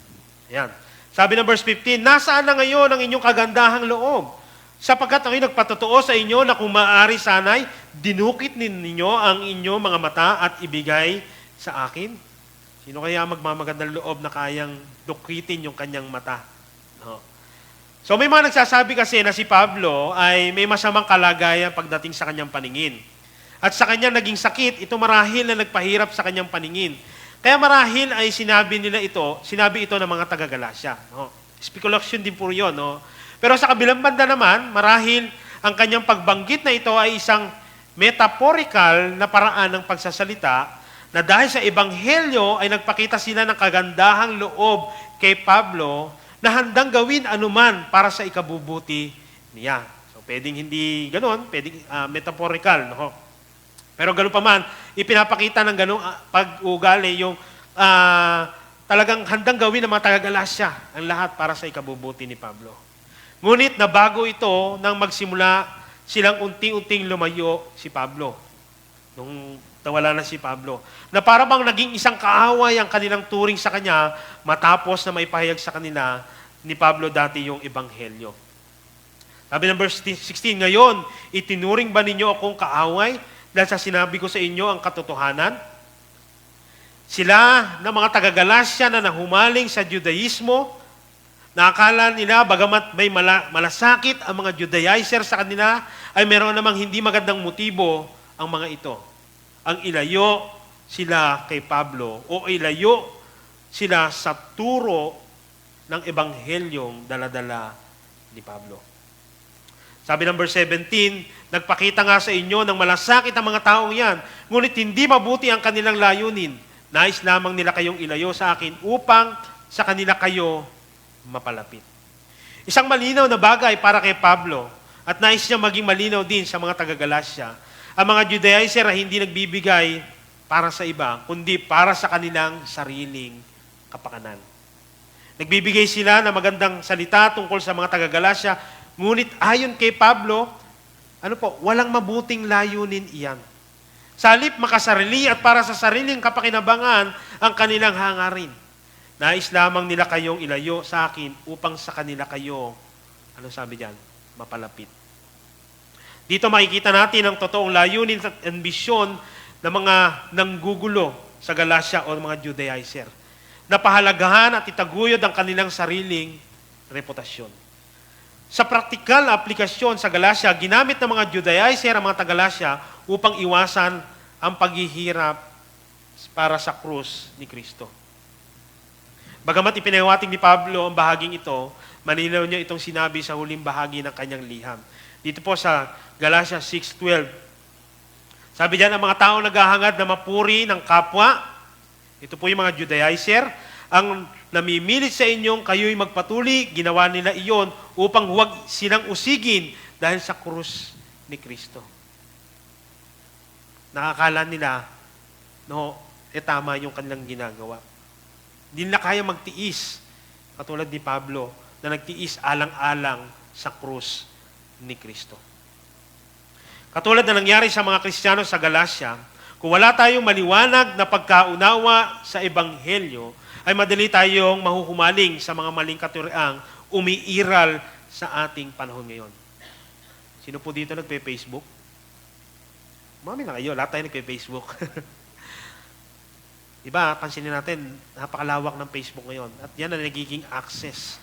Ayan. Sabi ng verse 15, nasaan na ngayon ang inyong kagandahang loob? Sapagkat ako'y nagpatotoo sa inyo na kung maaari sana'y dinukit ninyo ang inyong mga mata at ibigay sa akin. Sino kaya magmamagandang loob na kayang dukitin yung kanyang mata? No. So may mga nagsasabi kasi na si Pablo ay may masamang kalagayan pagdating sa kanyang paningin. At sa kanyang naging sakit, ito marahil na nagpahirap sa kanyang paningin. Kaya marahil ay sinabi ito ng mga taga-Galatia. No? Speculation din po yun. No? Pero sa kabilang banda naman, marahil ang kanyang pagbanggit na ito ay isang metaphorical na paraan ng pagsasalita na dahil sa Ebanghelyo ay nagpakita sila ng kagandahang loob kay Pablo na handang gawin anuman para sa ikabubuti niya. So, pwedeng hindi ganon, pwedeng metaphorical. No? Pero gano'n pa man, ipinapakita ng gano'ng pag-ugali yung talagang handang gawin ng mga taga-Galatia ang lahat para sa ikabubuti ni Pablo. Ngunit nabago ito nang magsimula silang unti-unting lumayo si Pablo. Nung nawala na si Pablo. Na para bang naging isang kaaway ang kanilang turing sa kanya matapos na maipahayag sa kanila ni Pablo dati yung Ebanghelyo. Sabi ng verse 16, ngayon, itinuring ba ninyo akong kaaway dahil sa sinabi ko sa inyo ang katotohanan? Sila na mga taga-Galatia na nahumaling sa Judaismo, na akala nila bagamat may malasakit ang mga Judaizer sa kanila, ay meron namang hindi magandang motibo ang mga ito. Ang ilayo sila kay Pablo o ilayo sila sa turo ng Ebanghelyong daladala ni Pablo. Sabi ng verse 17, nagpakita nga sa inyo ng malasakit ang mga taong yan, ngunit hindi mabuti ang kanilang layunin. Nais lamang nila kayong ilayo sa akin upang sa kanila kayo mapalapit. Isang malinaw na bagay para kay Pablo at nais niya maging malinaw din sa mga taga-Galatia. Ang mga Judaizer ay hindi nagbibigay para sa iba, kundi para sa kanilang sariling kapakanan. Nagbibigay sila ng magandang salita tungkol sa mga taga-Galasya, ngunit ayon kay Pablo, walang mabuting layunin iyan. Sa halip makasarili at para sa sariling kapakinabangan ang kanilang hangarin. Nais lamang nila kayong ilayo sa akin upang sa kanila kayo, sabi diyan? Mapalapit. Dito makikita natin ang totoong layunin at ambisyon ng mga nanggugulo sa Galasya o mga Judaizer, na pahalagahan at itaguyod ang kanilang sariling reputasyon. Sa praktikal na aplikasyon sa Galasya, ginamit ng mga Judaizer ang mga taga-Galasya upang iwasan ang paghihirap para sa krus ni Kristo. Bagamat ipinahiwatig ni Pablo ang bahaging ito, malinaw niya itong sinabi sa huling bahagi ng kanyang liham. Dito po sa Galatia 6:12. Sabi diyan, ang mga tao naghahangad na mapuri ng kapwa, ito po yung mga Judaizer, ang namimilit sa inyong kayo'y magpatuli, ginawa nila iyon upang huwag silang usigin dahil sa krus ni Kristo. Nakakala nila, tama yung kanilang ginagawa. Hindi nila kaya magtiis, katulad ni Pablo, na nagtiis alang-alang sa krus ni Kristo. Katulad na nangyari sa mga Kristiyano sa Galasya, kung wala tayong maliwanag na pagkaunawa sa Ebanghelyo, ay madali tayong mahuhumaling sa mga maling katuriang umiiral sa ating panahon ngayon. Sino po dito nagpe-Facebook? Mami na kayo, lahat tayo nagpe-Facebook. Diba, pansinin natin, napakalawak ng Facebook ngayon. At yan ang nagiging access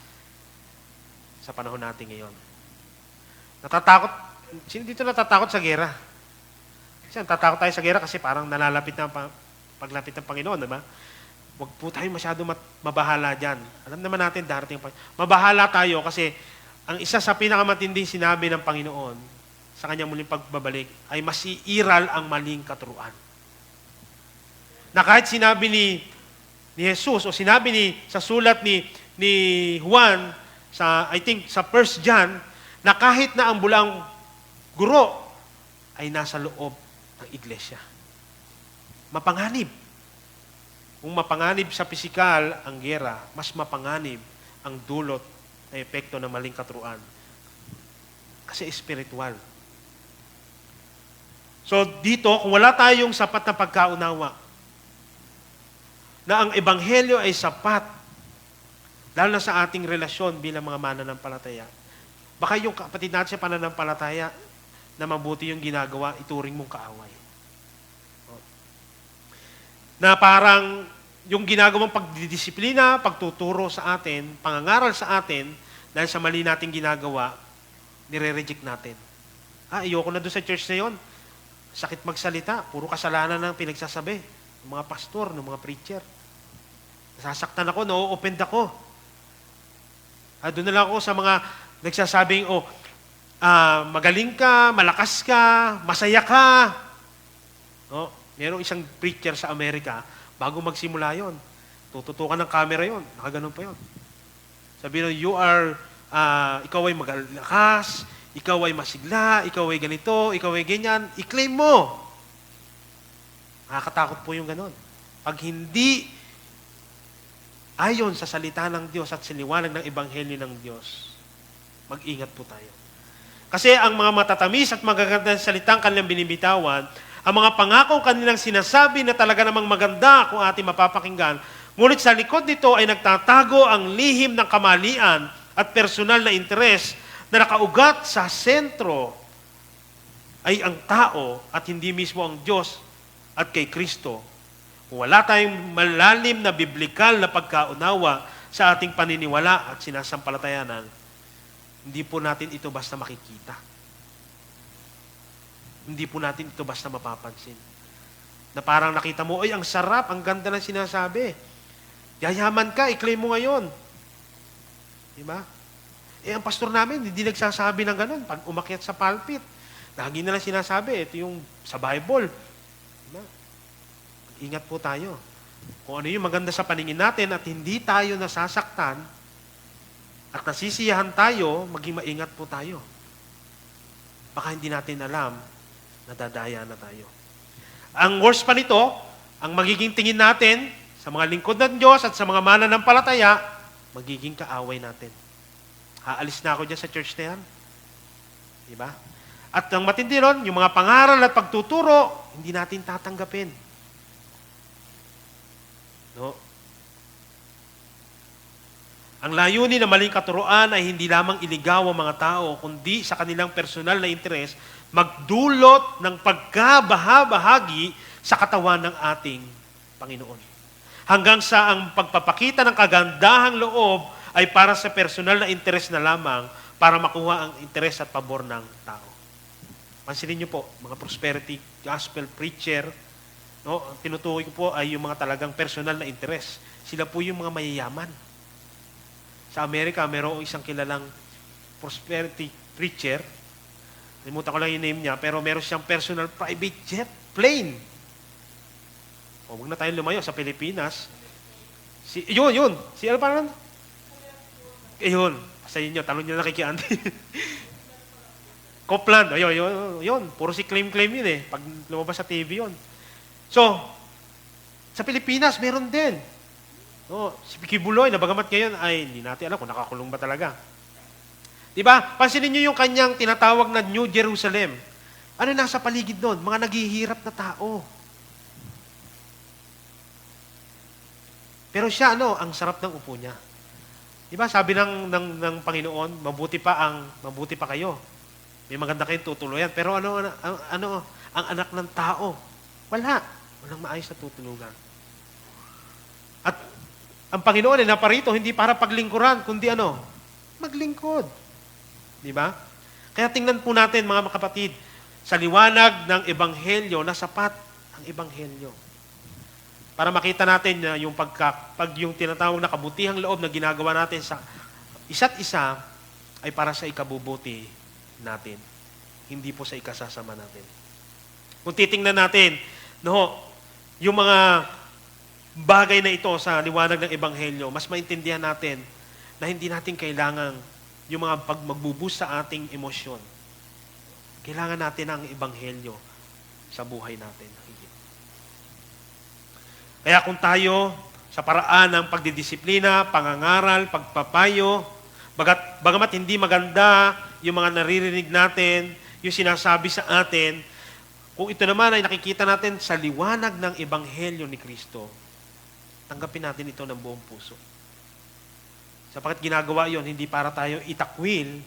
sa panahon natin ngayon. Natatakot, sino dito natatakot sa gera? Kasi natatakot tayo sa gera kasi parang nalalapit na paglapit ng Panginoon, diba? Huwag po tayo masyado mabahala dyan. Alam naman natin, darating mabahala tayo kasi ang isa sa pinakamatinding sinabi ng Panginoon sa kanyang muling pagbabalik ay masiiral ang maling katuruan. Na kahit sinabi ni Jesus o sinabi sa sulat ni Juan I think sa 1 John, na kahit na ang bulang guro ay nasa loob ng iglesia. Mapanganib. Kung mapanganib sa pisikal ang gera, mas mapanganib ang dulot na epekto ng maling katuruan. Kasi espiritual. So dito, kung wala tayong sapat na pagkaunawa, na ang Ebanghelyo ay sapat, lalo na sa ating relasyon bilang mga mananampalataya, baka yung kapatid natin sa pananampalataya na mabuti yung ginagawa, ituring mong kaaway. Na parang yung ginagawang pagdidisiplina, pagtuturo sa atin, pangangaral sa atin, dahil sa mali nating ginagawa, nire-reject natin. Ayoko na doon sa church na yon. Sakit magsalita, puro kasalanan ng pinagsasabi ng mga pastor, ng mga preacher. Nasasaktan ako, na-offend ako. Doon na lang ako sa mga nagsasabing, magaling ka, malakas ka, masaya ka. Merong isang preacher sa Amerika, bago magsimula yon, tututukan ng camera yon, nakaganon pa yon. Sabi nyo, ikaw ay magalakas, ikaw ay masigla, ikaw ay ganito, ikaw ay ganyan, i-claim mo. Nakakatakot po yung ganon. Pag hindi ayon sa salita ng Diyos at siliwanag ng Ebanghelyo ng Diyos, mag-ingat po tayo. Kasi ang mga matatamis at magagandang salitang kanilang binibitawan, ang mga pangakong kanilang sinasabi na talaga namang maganda kung ating mapapakinggan, ngunit sa likod nito ay nagtatago ang lihim ng kamalian at personal na interes na nakaugat sa sentro ay ang tao at hindi mismo ang Diyos at kay Kristo. Kung wala tayong malalim na biblikal na pagkaunawa sa ating paniniwala at sinasampalatayanan, hindi po natin ito basta makikita. Hindi po natin ito basta mapapansin. Na parang nakita mo, ang sarap, ang ganda ng sinasabi. Yayaman ka, i-claim mo ngayon. Diba? Ang pastor namin, hindi nagsasabi ng ganun. Pag umakyat sa pulpit, lagi na lang sinasabi, ito yung sa Bible. Diba? Ingat po tayo. Kung ano yung maganda sa paningin natin at hindi tayo nasasaktan at nasisiyahan tayo, maging maingat po tayo. Baka hindi natin alam, nadadaya na tayo. Ang worst pa nito, ang magiging tingin natin sa mga lingkod ng Diyos at sa mga mananampalataya, magiging kaaway natin. Haalis na ako dyan sa church na yan. Diba? At ang matindi ron, yung mga pangaral at pagtuturo, hindi natin tatanggapin. No? Ang layunin ng maling katuruan ay hindi lamang iligaw ang mga tao, kundi sa kanilang personal na interes, magdulot ng pagkabahabahagi sa katawan ng ating Panginoon. Hanggang sa ang pagpapakita ng kagandahang loob ay para sa personal na interes na lamang para makuha ang interes at pabor ng tao. Pansinin niyo po, mga prosperity gospel preacher, no, ang tinutukoy ko po ay yung mga talagang personal na interes. Sila po yung mga mayayaman. Sa Amerika, mayroong isang kilalang prosperity preacher. Limutan ko lang yung name niya, pero meron siyang personal private jet plane. O, huwag na tayong lumayo sa Pilipinas. Yun. Si ano parang? Yun. Sa inyo, tanong nyo nakikianti. Copland. Yun. Puro si claim yun eh. Pag lumabas sa TV yun. So, sa Pilipinas, meron din. No, si Kibuloy, na bagamat ngayon ay hindi natin alam kung nakakulong ba talaga. Diba? Pansinin niyo yung kanyang tinatawag na New Jerusalem. Ano nasa paligid doon? Mga naghihirap na tao. Pero siya, ang sarap ng upo niya. Diba? Sabi ng Panginoon, mabuti pa kayo. May maganda kayong tutuluyan. Pero ang anak ng tao? Walang maayos na tutulugan. At ang Panginoon ay naparito hindi para paglingkuran, kundi maglingkod. Di ba? Kaya tingnan po natin, mga kapatid, sa liwanag ng Ebanghelyo na sapat ang Ebanghelyo. Para makita natin na yung yung tinatawag na kabutihang loob na ginagawa natin sa isa't isa ay para sa ikabubuti natin. Hindi po sa ikasasama natin. Kung titingnan natin, yung mga bagay na ito sa liwanag ng Ebanghelyo, mas maintindihan natin na hindi natin kailangan yung mga magbubusa sa ating emosyon. Kailangan natin ang Ebanghelyo sa buhay natin. Kaya kung tayo, sa paraan ng pagdidisiplina, pangangaral, pagpapayo, bagamat hindi maganda yung mga naririnig natin, yung sinasabi sa atin, kung ito naman ay nakikita natin sa liwanag ng Ebanghelyo ni Kristo, tanggapin natin ito ng buong puso. Sapagkat ginagawa yon hindi para tayo itakwil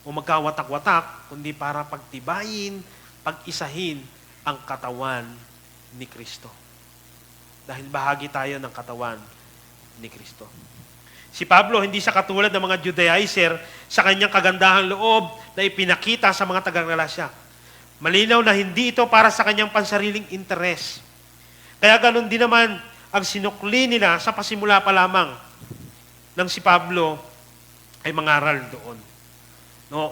o magkawatak-watak, kundi para pagtibayin, pag-isahin ang katawan ni Kristo. Dahil bahagi tayo ng katawan ni Kristo. Si Pablo, hindi siya katulad ng mga Judaizer sa kanyang kagandahang loob na ipinakita sa mga taga-Galasya. Malinaw na hindi ito para sa kanyang pansariling interes. Kaya ganun din naman ang sinukli nila sa pasimula pa lamang ng si Pablo ay mangaral doon. No?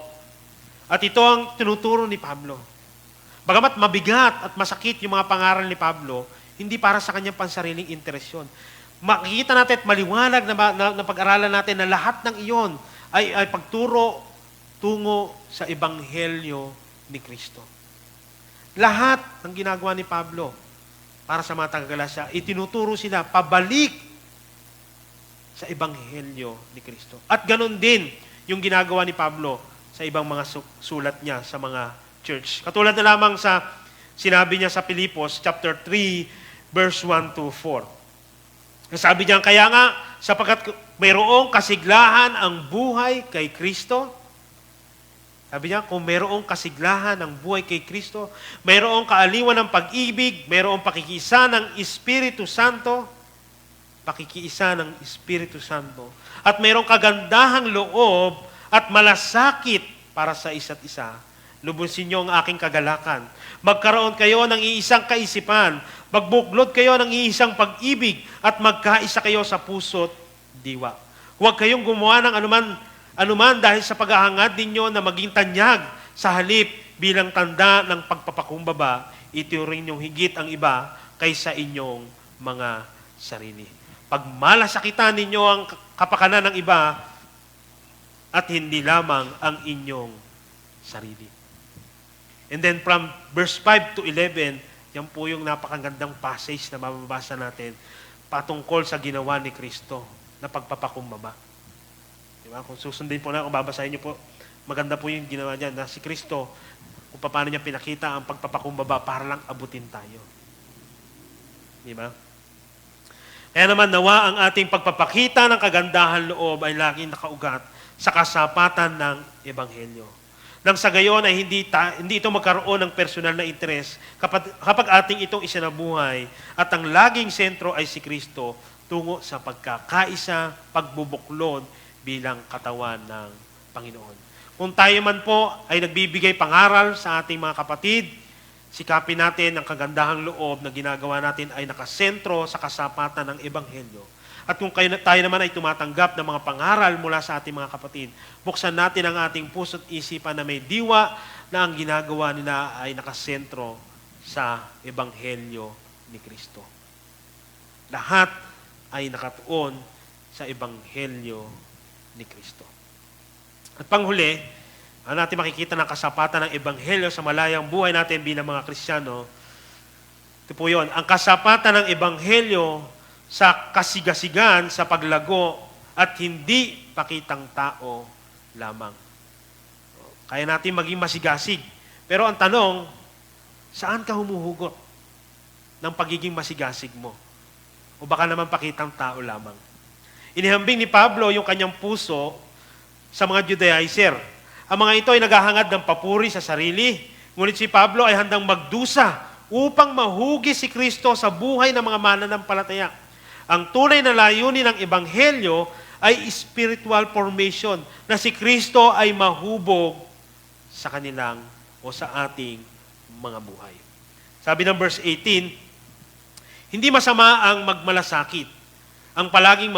At ito ang tinuturo ni Pablo. Bagamat mabigat at masakit yung mga pangaral ni Pablo, hindi para sa kanyang pansariling interes yun. Makikita natin at maliwanag na pag-aralan natin na lahat ng iyon ay pagturo tungo sa Ebanghelyo ni Kristo. Lahat ng ginagawa ni Pablo para sa mga taga-Galasya, itinuturo sila pabalik sa Ebanghelyo ni Kristo. At ganun din yung ginagawa ni Pablo sa ibang mga sulat niya sa mga church. Katulad na lamang sa sinabi niya sa Filipos chapter 3 verse 1 to 4. Sabi niya, kaya nga, sapagkat mayroong kasiglahan ang buhay kay Kristo. Sabi niya, kung mayroong kasiglahan ng buhay kay Kristo, mayroong kaaliwan ng pag-ibig, mayroong pakikiisa ng Espiritu Santo, at mayroong kagandahang loob at malasakit para sa isa't isa, lubusin niyo ang aking kagalakan. Magkaroon kayo ng iisang kaisipan, magbuklod kayo ng iisang pag-ibig, at magkaisa kayo sa puso't diwa. Huwag kayong gumawa ng anuman dahil sa paghahangad ninyo na maging tanyag sa halip bilang tanda ng pagpapakumbaba, ituring niyong higit ang iba kaysa inyong mga sarili. Pag malasakitan ninyo ang kapakanan ng iba at hindi lamang ang inyong sarili. And then from verse 5 to 11, yan po yung napakagandang passage na mababasa natin patungkol sa ginawa ni Kristo na pagpapakumbaba. Diba? Kung susundin po na, kung babasahin niyo po, maganda po yung ginawa niya na si Kristo, kung paano niya pinakita ang pagpapakumbaba para lang abutin tayo. Diba? Kaya naman nawa ang ating pagpapakita ng kagandahan loob ay laging nakaugat sa kasapatan ng Ebanghelyo. Nang sa gayon ay hindi ito magkaroon ng personal na interes kapag ating itong isinabuhay at ang laging sentro ay si Kristo tungo sa pagkakaisa, pagbubuklod bilang katawan ng Panginoon. Kung tayo man po ay nagbibigay pangaral sa ating mga kapatid, sikapin natin ang kagandahang loob na ginagawa natin ay nakasentro sa kasapatan ng Ebanghelyo. At kung tayo naman ay tumatanggap ng mga pangaral mula sa ating mga kapatid, buksan natin ang ating puso't isipan na may diwa na ang ginagawa nila ay nakasentro sa Ebanghelyo ni Kristo. Lahat ay nakatuon sa Ebanghelyo ni Kristo. At panghuli, ang natin makikita ng kasapatan ng Ebanghelyo sa malayang buhay natin bilang mga Kristiyano, ito po yun, ang kasapatan ng Ebanghelyo sa kasigasigan, sa paglago, at hindi pakitang tao lamang. Kaya natin maging masigasig. Pero ang tanong, saan ka humuhugot ng pagiging masigasig mo? O baka naman pakitang tao lamang? Inihambing ni Pablo yung kanyang puso sa mga Judaizer. Ang mga ito ay naghahangad ng papuri sa sarili, ngunit si Pablo ay handang magdusa upang mahugi si Kristo sa buhay ng mga mananampalataya. Ang tunay na layunin ng Ebanghelyo ay spiritual formation, na si Kristo ay mahubog sa kanilang o sa ating mga buhay. Sabi ng verse 18, hindi masama ang magmalasakit. Kung palaging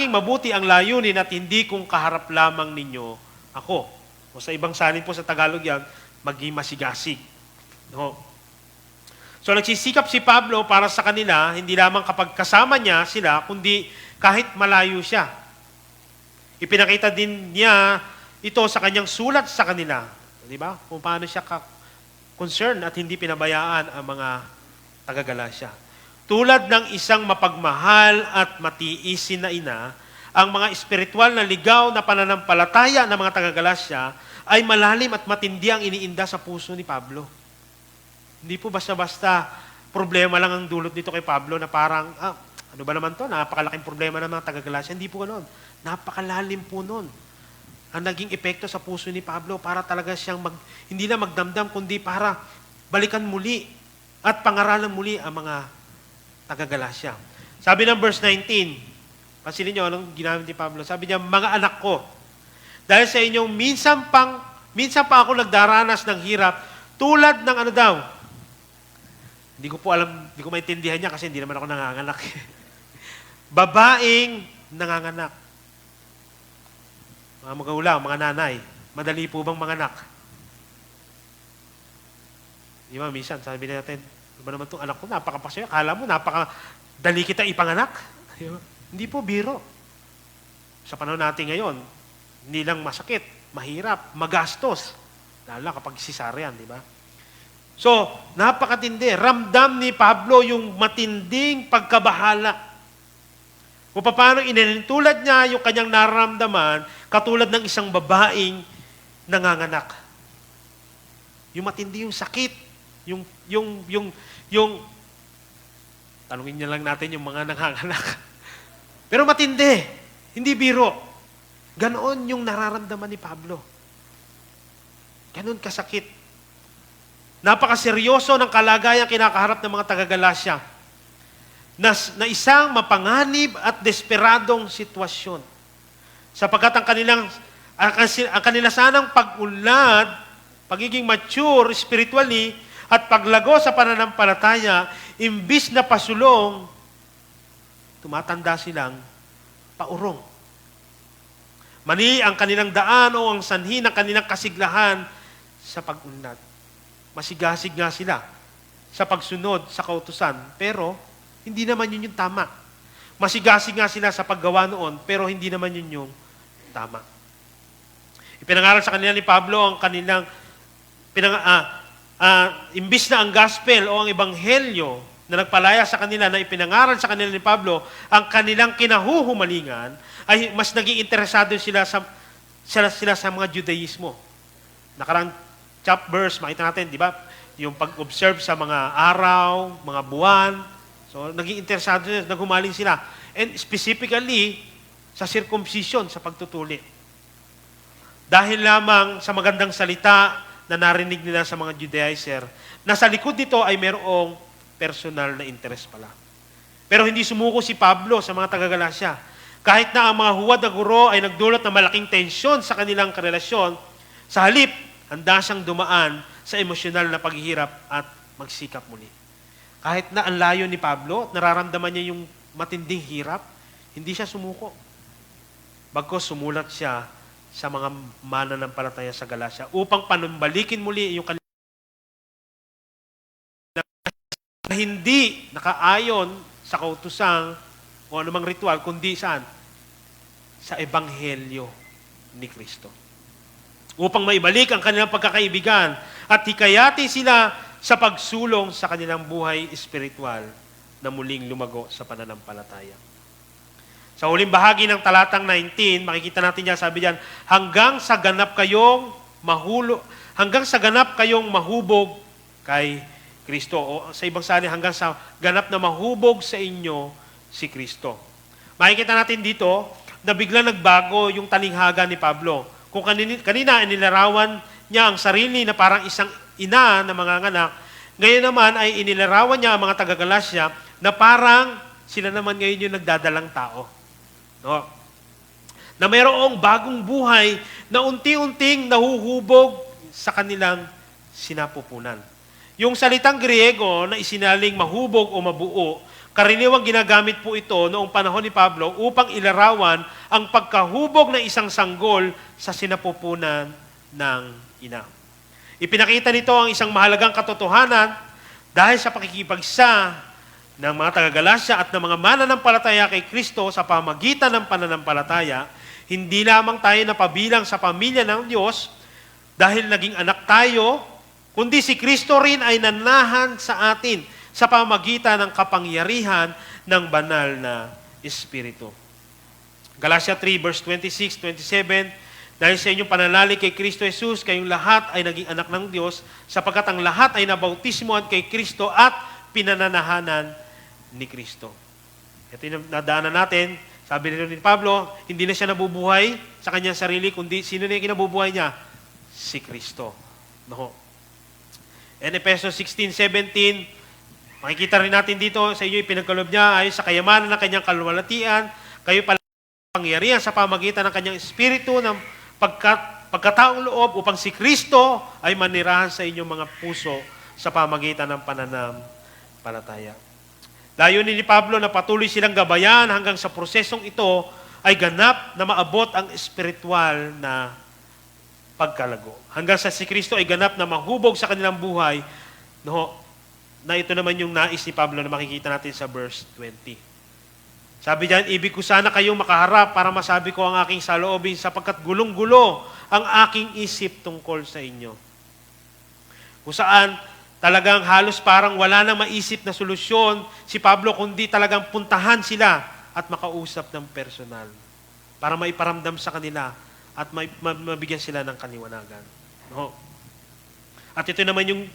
mabuti ang layunin at hindi kung kaharap lamang ninyo ako. O sa ibang salin po sa Tagalog yan, maging masigasig. No. So nagsisikap si Pablo para sa kanila, hindi lamang kapag kasama niya sila, kundi kahit malayo siya. Ipinakita din niya ito sa kanyang sulat sa kanila. Di ba? Kung paano siya concern at hindi pinabayaan ang mga taga-Galasya. Tulad ng isang mapagmahal at matiisin na ina, ang mga espiritual na ligaw na pananampalataya ng mga taga-Galasya ay malalim at matindi ang iniinda sa puso ni Pablo. Hindi po basta-basta problema lang ang dulot nito kay Pablo na parang, ano ba naman to? Napakalaking problema ng mga taga-Galasya. Hindi po ganoon. Napakalalim po nun. Ang naging epekto sa puso ni Pablo para talaga siyang hindi na magdamdam, kundi para balikan muli at pangaralan muli ang mga taga-Galasya. Sabi ng verse 19, pansinin niyo anong ginamit ni Pablo. Sabi niya, mga anak ko, dahil sa inyong minsan pa ako nagdaranas ng hirap, tulad ng ano daw, hindi ko po alam, hindi ko maintindihan niya kasi hindi naman ako nanganganak. Babaeng nanganganak. Mga magulang, mga nanay, madali po bang manganak? Di ba, minsan, sabi natin, ano ba naman itong anak ko, napakapasaya, akala mo, napakadali kita ipanganak. Hindi po biro. Sa panahon natin ngayon, hindi lang masakit, mahirap, magastos. Lalo kapag cesarean, di ba? So, napakatindi. Ramdam ni Pablo yung matinding pagkabahala. Kung paano inintulad niya yung kanyang nararamdaman katulad ng isang babaeng nanganganak. Yung matindi yung sakit, yung tanungin niya lang natin yung mga nanganganak. Pero matindi, hindi biro. Ganoon yung nararamdaman ni Pablo. Ganoon kasakit. Napakaseryoso ng kalagayang kinakaharap ng mga taga-Galasya na isang mapanganib at desperadong sitwasyon. Sapagkat ang kanila sanang pag-unlad, pagiging mature spiritually, at paglago sa pananampalataya, imbis na pasulong, tumatanda silang paurong. Mali ang kanilang daan o ang sanhi ng kanilang kasiglahan sa pag-unlad. Masigasig nga sila sa pagsunod sa kautusan, pero hindi naman yun yung tama. Masigasig nga sila sa paggawa noon, pero hindi naman yun yung tama. Ipinangaral sa kanila ni Pablo ang kanilang, imbis na ang gospel o ang ebanghelyo na nagpalaya sa kanila, na ipinangaral sa kanila ni Pablo, ang kanilang kinahuhumalingan, ay mas naging interesado sila sa mga Judaismo. Nakarang verse, makita natin, di ba? Yung pag-observe sa mga araw, mga buwan. So, naging interesado sila, naghumaling sila. And specifically, sa circumcision, sa pagtutuli. Dahil lamang sa magandang salita na narinig nila sa mga Judaizer, na sa likod nito ay mayroong personal na interest pala. Pero hindi sumuko si Pablo sa mga taga-Galasya. Kahit na ang mga huwad na guro ay nagdulot ng malaking tensyon sa kanilang karelasyon, sa halip, handa siyang dumaan sa emosyonal na paghihirap at magsikap muli. Kahit na ang layo ni Pablo, nararamdaman niya yung matinding hirap, hindi siya sumuko. Bagkus sumulat siya sa mga mananampalataya sa Galasya upang panumbalikin muli yung na hindi nakaayon sa kautusang o anumang ritual, kundi saan? Sa Ebanghelyo ni Kristo. Upang maibalik ang kanilang pagkakaibigan at hikayati sila sa pagsulong sa kanilang buhay espiritual na muling lumago sa pananampalataya. Sa huling bahagi ng talatang 19, makikita natin diyan, sabi diyan, hanggang sa ganap kayong mahubog kay Kristo. O sa ibang salin, hanggang sa ganap na mahubog sa inyo si Kristo. Makikita natin dito na bigla nagbago yung talinghaga ni Pablo. Kung kanina inilarawan niya ang sarili na parang isang ina na mga anak, ngayon naman ay inilarawan niya ang mga taga-Galasya na parang sila naman ngayon yung nagdadalang tao. No? Na mayroong bagong buhay na unti-unting nahuhubog sa kanilang sinapupunan. Yung salitang Griego na isinaling mahubog o mabuo, karaniwang ginagamit po ito noong panahon ni Pablo upang ilarawan ang pagkahubog ng isang sanggol sa sinapupunan ng ina. Ipinakita nito ang isang mahalagang katotohanan dahil sa pakikipagsa ng mga taga-Galasya at ng mga mananampalataya kay Kristo sa pamagitan ng pananampalataya, hindi lamang tayo napabilang sa pamilya ng Diyos dahil naging anak tayo, kundi si Kristo rin ay nanahan sa atin sa pamagitan ng kapangyarihan ng banal na Espiritu. Galatia 3 verse 26, 27, dahil sa inyong pananalig kay Kristo Jesus, kayong lahat ay naging anak ng Diyos, sapagkat ang lahat ay nabautismohan kay Kristo at pinananahanan ni Kristo. Ito yung nadaanan natin. Sabi nito ni Pablo, hindi na siya nabubuhay sa kanyang sarili, kundi sino na yung kinabubuhay niya? Si Kristo. No. And Efesos 16:17, makikita rin natin dito sa inyo ipinagkaloob niya ay sa kayamanan ng kanyang kaluwalhatian, kayo pala pangyarihan sa pamagitan ng kanyang Espiritu ng pagkataong loob upang si Kristo ay manirahan sa inyong mga puso sa pamagitan ng pananampalataya. Layunin ni Pablo na patuloy silang gabayan hanggang sa prosesong ito ay ganap na maabot ang espiritual na pagkalago. Hanggang sa si Kristo ay ganap na mahubog sa kanilang buhay, no, na ito naman yung nais ni Pablo na makikita natin sa verse 20. Sabi diyan, ibig ko sana kayong makaharap para masabi ko ang aking saloobin sapagkat gulong-gulo ang aking isip tungkol sa inyo. Kung saan talagang halos parang wala nang maisip na solusyon si Pablo kundi talagang puntahan sila at makausap ng personal para maiparamdam sa kanila at mabigyan sila ng kaliwanagan. No? At ito naman yung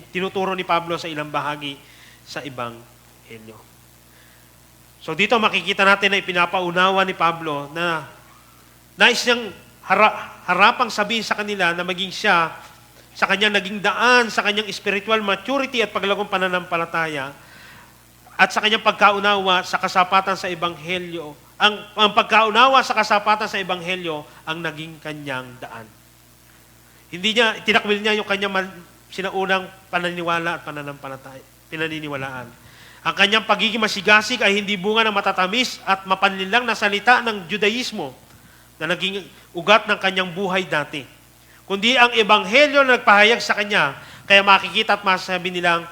tinuturo ni Pablo sa ilang bahagi sa Ebanghelyo. So dito makikita natin na ipinapaunawa ni Pablo na nais niyang harapang sabihin sa kanila na maging siya sa kanyang naging daan, sa kanyang spiritual maturity at paglagong pananampalataya at sa kanyang pagkaunawa sa kasapatan sa Ebanghelyo. Ang pagkaunawa sa kasapatan sa Ebanghelyo ang naging kanyang daan. Hindi niya, tinakwil niya yung kanyang sinaunang pananiwala at pinaniniwalaan. Ang kanyang pagiging masigasig ay hindi bunga ng matatamis at mapanlinlang na salita ng Judaismo na naging ugat ng kanyang buhay dati. Kundi ang Ebanghelyo na nagpahayag sa kanya, kaya makikita at masasabi nilang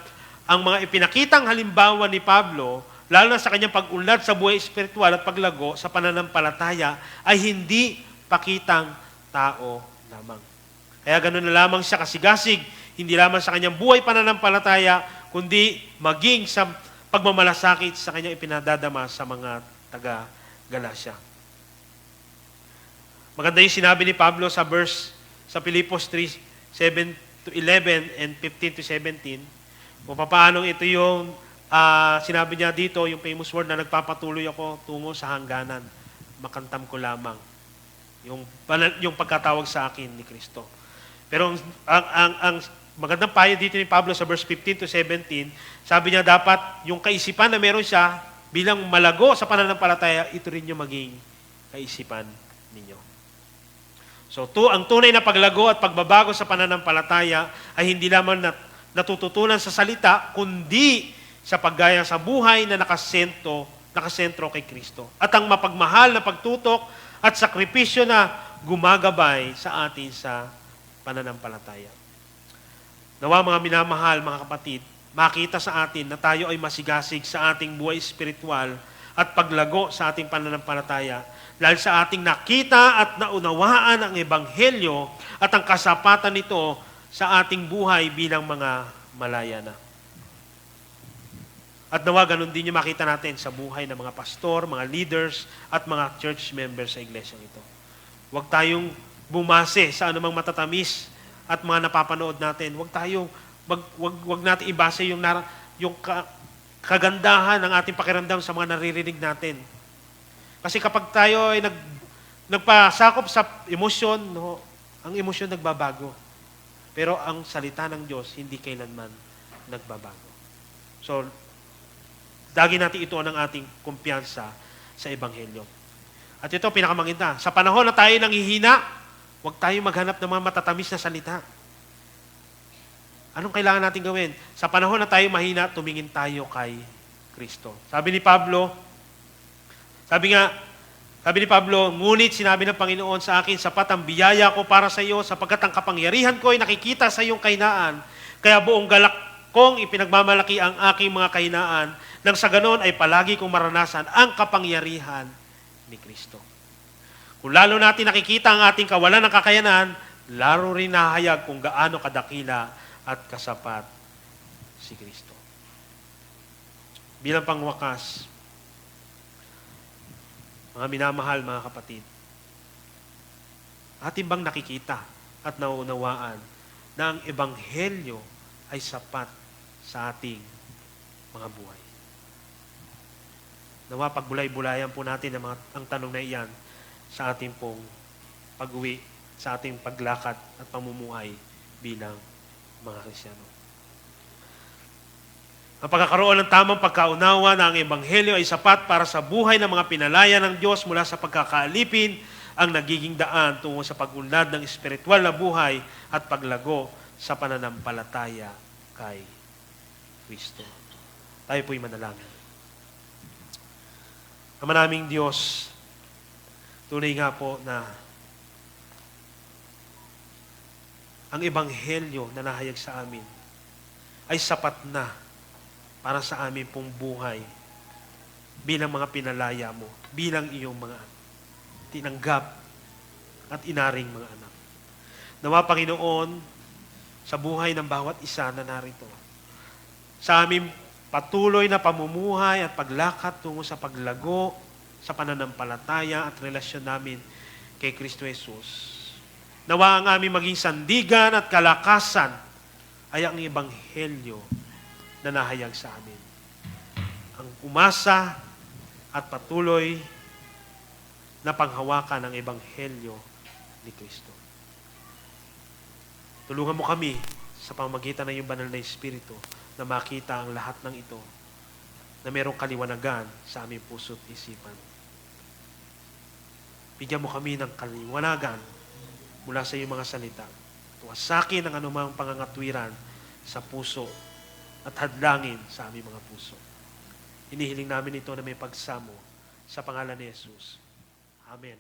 ang mga ipinakitang halimbawa ni Pablo, lalo na sa kanyang pag-unlad sa buhay espiritual at paglago sa pananampalataya, ay hindi pakitang tao lamang. Kaya ganoon na lamang siya kasigasig, hindi lamang sa kanyang buhay pananampalataya, kundi maging sa pagmamalasakit sa kanyang ipinadadama sa mga taga-Galacia. Maganda yung sinabi ni Pablo sa verse sa Filipos 3:7-11 and 15-17, kung paano ito yung sinabi niya dito, yung famous word na nagpapatuloy ako tungo sa hangganan, makantam ko lamang yung pagkatawag sa akin ni Kristo. Pero ang magandang payo dito ni Pablo sa verse 15-17, sabi niya dapat yung kaisipan na meron siya bilang malago sa pananampalataya, ito rin yung maging kaisipan ninyo. So, ang tunay na paglago at pagbabago sa pananampalataya ay hindi lamang natututunan sa salita, kundi sa paggaya sa buhay na nakasentro kay Kristo. At ang mapagmahal na pagtutok at sakripisyo na gumagabay sa atin sa pananampalataya. Nawa mga minamahal, mga kapatid, makita sa atin na tayo ay masigasig sa ating buhay espiritual at paglago sa ating pananampalataya dahil sa ating nakita at naunawaan ang Ebanghelyo at ang kasapatan nito sa ating buhay bilang mga malaya na. At nawa ganun din yung makita natin sa buhay ng mga pastor, mga leaders, at mga church members sa iglesyang ito. Huwag tayong bumase sa anumang matatamis at mga napapanood natin. Huwag natin ibase yung kagandahan ng ating pakiramdam sa mga naririnig natin. Kasi kapag tayo ay nagpasakop sa emosyon, ang emosyon nagbabago. Pero ang salita ng Diyos, hindi kailanman nagbabago. So, lagi natin ito ng ating kumpiyansa sa Ebanghelyo. At ito, pinakamanginda. Sa panahon na tayo nanghihina, huwag tayo maghanap ng mga matatamis na salita. Anong kailangan natin gawin? Sa panahon na tayo mahina, tumingin tayo kay Kristo. Sabi ni Pablo, ngunit sinabi ng Panginoon sa akin, sapat ang biyaya ko para sa iyo, sapagkat ang kapangyarihan ko ay nakikita sa iyong kahinaan. Kaya buong galak kong ipinagmamalaki ang aking mga kahinaan, nang sa ganon ay palagi kong maranasan ang kapangyarihan ni Kristo. Kung lalo natin nakikita ang ating kawalan ng kakayanan, laro rin nahayag kung gaano kadakila at kasapat si Kristo. Bilang pangwakas, mga minamahal, mga kapatid, atin bang nakikita at nauunawaan na ang Ebanghelyo ay sapat sa ating mga buhay? Nawa pagbulay-bulayan po natin ang tanong na iyan sa ating pong pag-uwi, sa ating paglakad at pamumuhay bilang mga Kristiyano. Ang pagkakaroon ng tamang pagkaunawa na ang Ebanghelyo ay sapat para sa buhay ng mga pinalaya ng Diyos mula sa pagkakaalipin ang nagiging daan tungo sa pag-unlad ng espiritual na buhay at paglago sa pananampalataya kay Kristo. Tayo po'y manalangin. Ama naming Diyos, tunay nga po na ang Ebanghelyo na nahayag sa amin ay sapat na para sa amin pong buhay bilang mga pinalaya mo, bilang iyong mga tinanggap at inaring mga anak. Nawa, Panginoon, sa buhay ng bawat isa na narito, sa aming patuloy na pamumuhay at paglakad tungo sa paglago, sa pananampalataya at relasyon namin kay Kristo Jesus. Nawa ang aming maging sandigan at kalakasan ay ang Ebanghelyo na nahayag sa amin. Ang umasa at patuloy na panghawakan ng Ebanghelyo ni Kristo. Tulungan mo kami sa pamamagitan ng iyong banal na Espiritu na makita ang lahat ng ito na mayroong kaliwanagan sa aming puso't isipan. Bigyan mo kami ng kaliwanagan mula sa iyong mga salita. Tuwasakin ang anumang pangangatwiran sa puso at hadlangin sa aming mga puso. Inihiling namin ito na may pagsamo sa pangalan ni Jesus. Amen.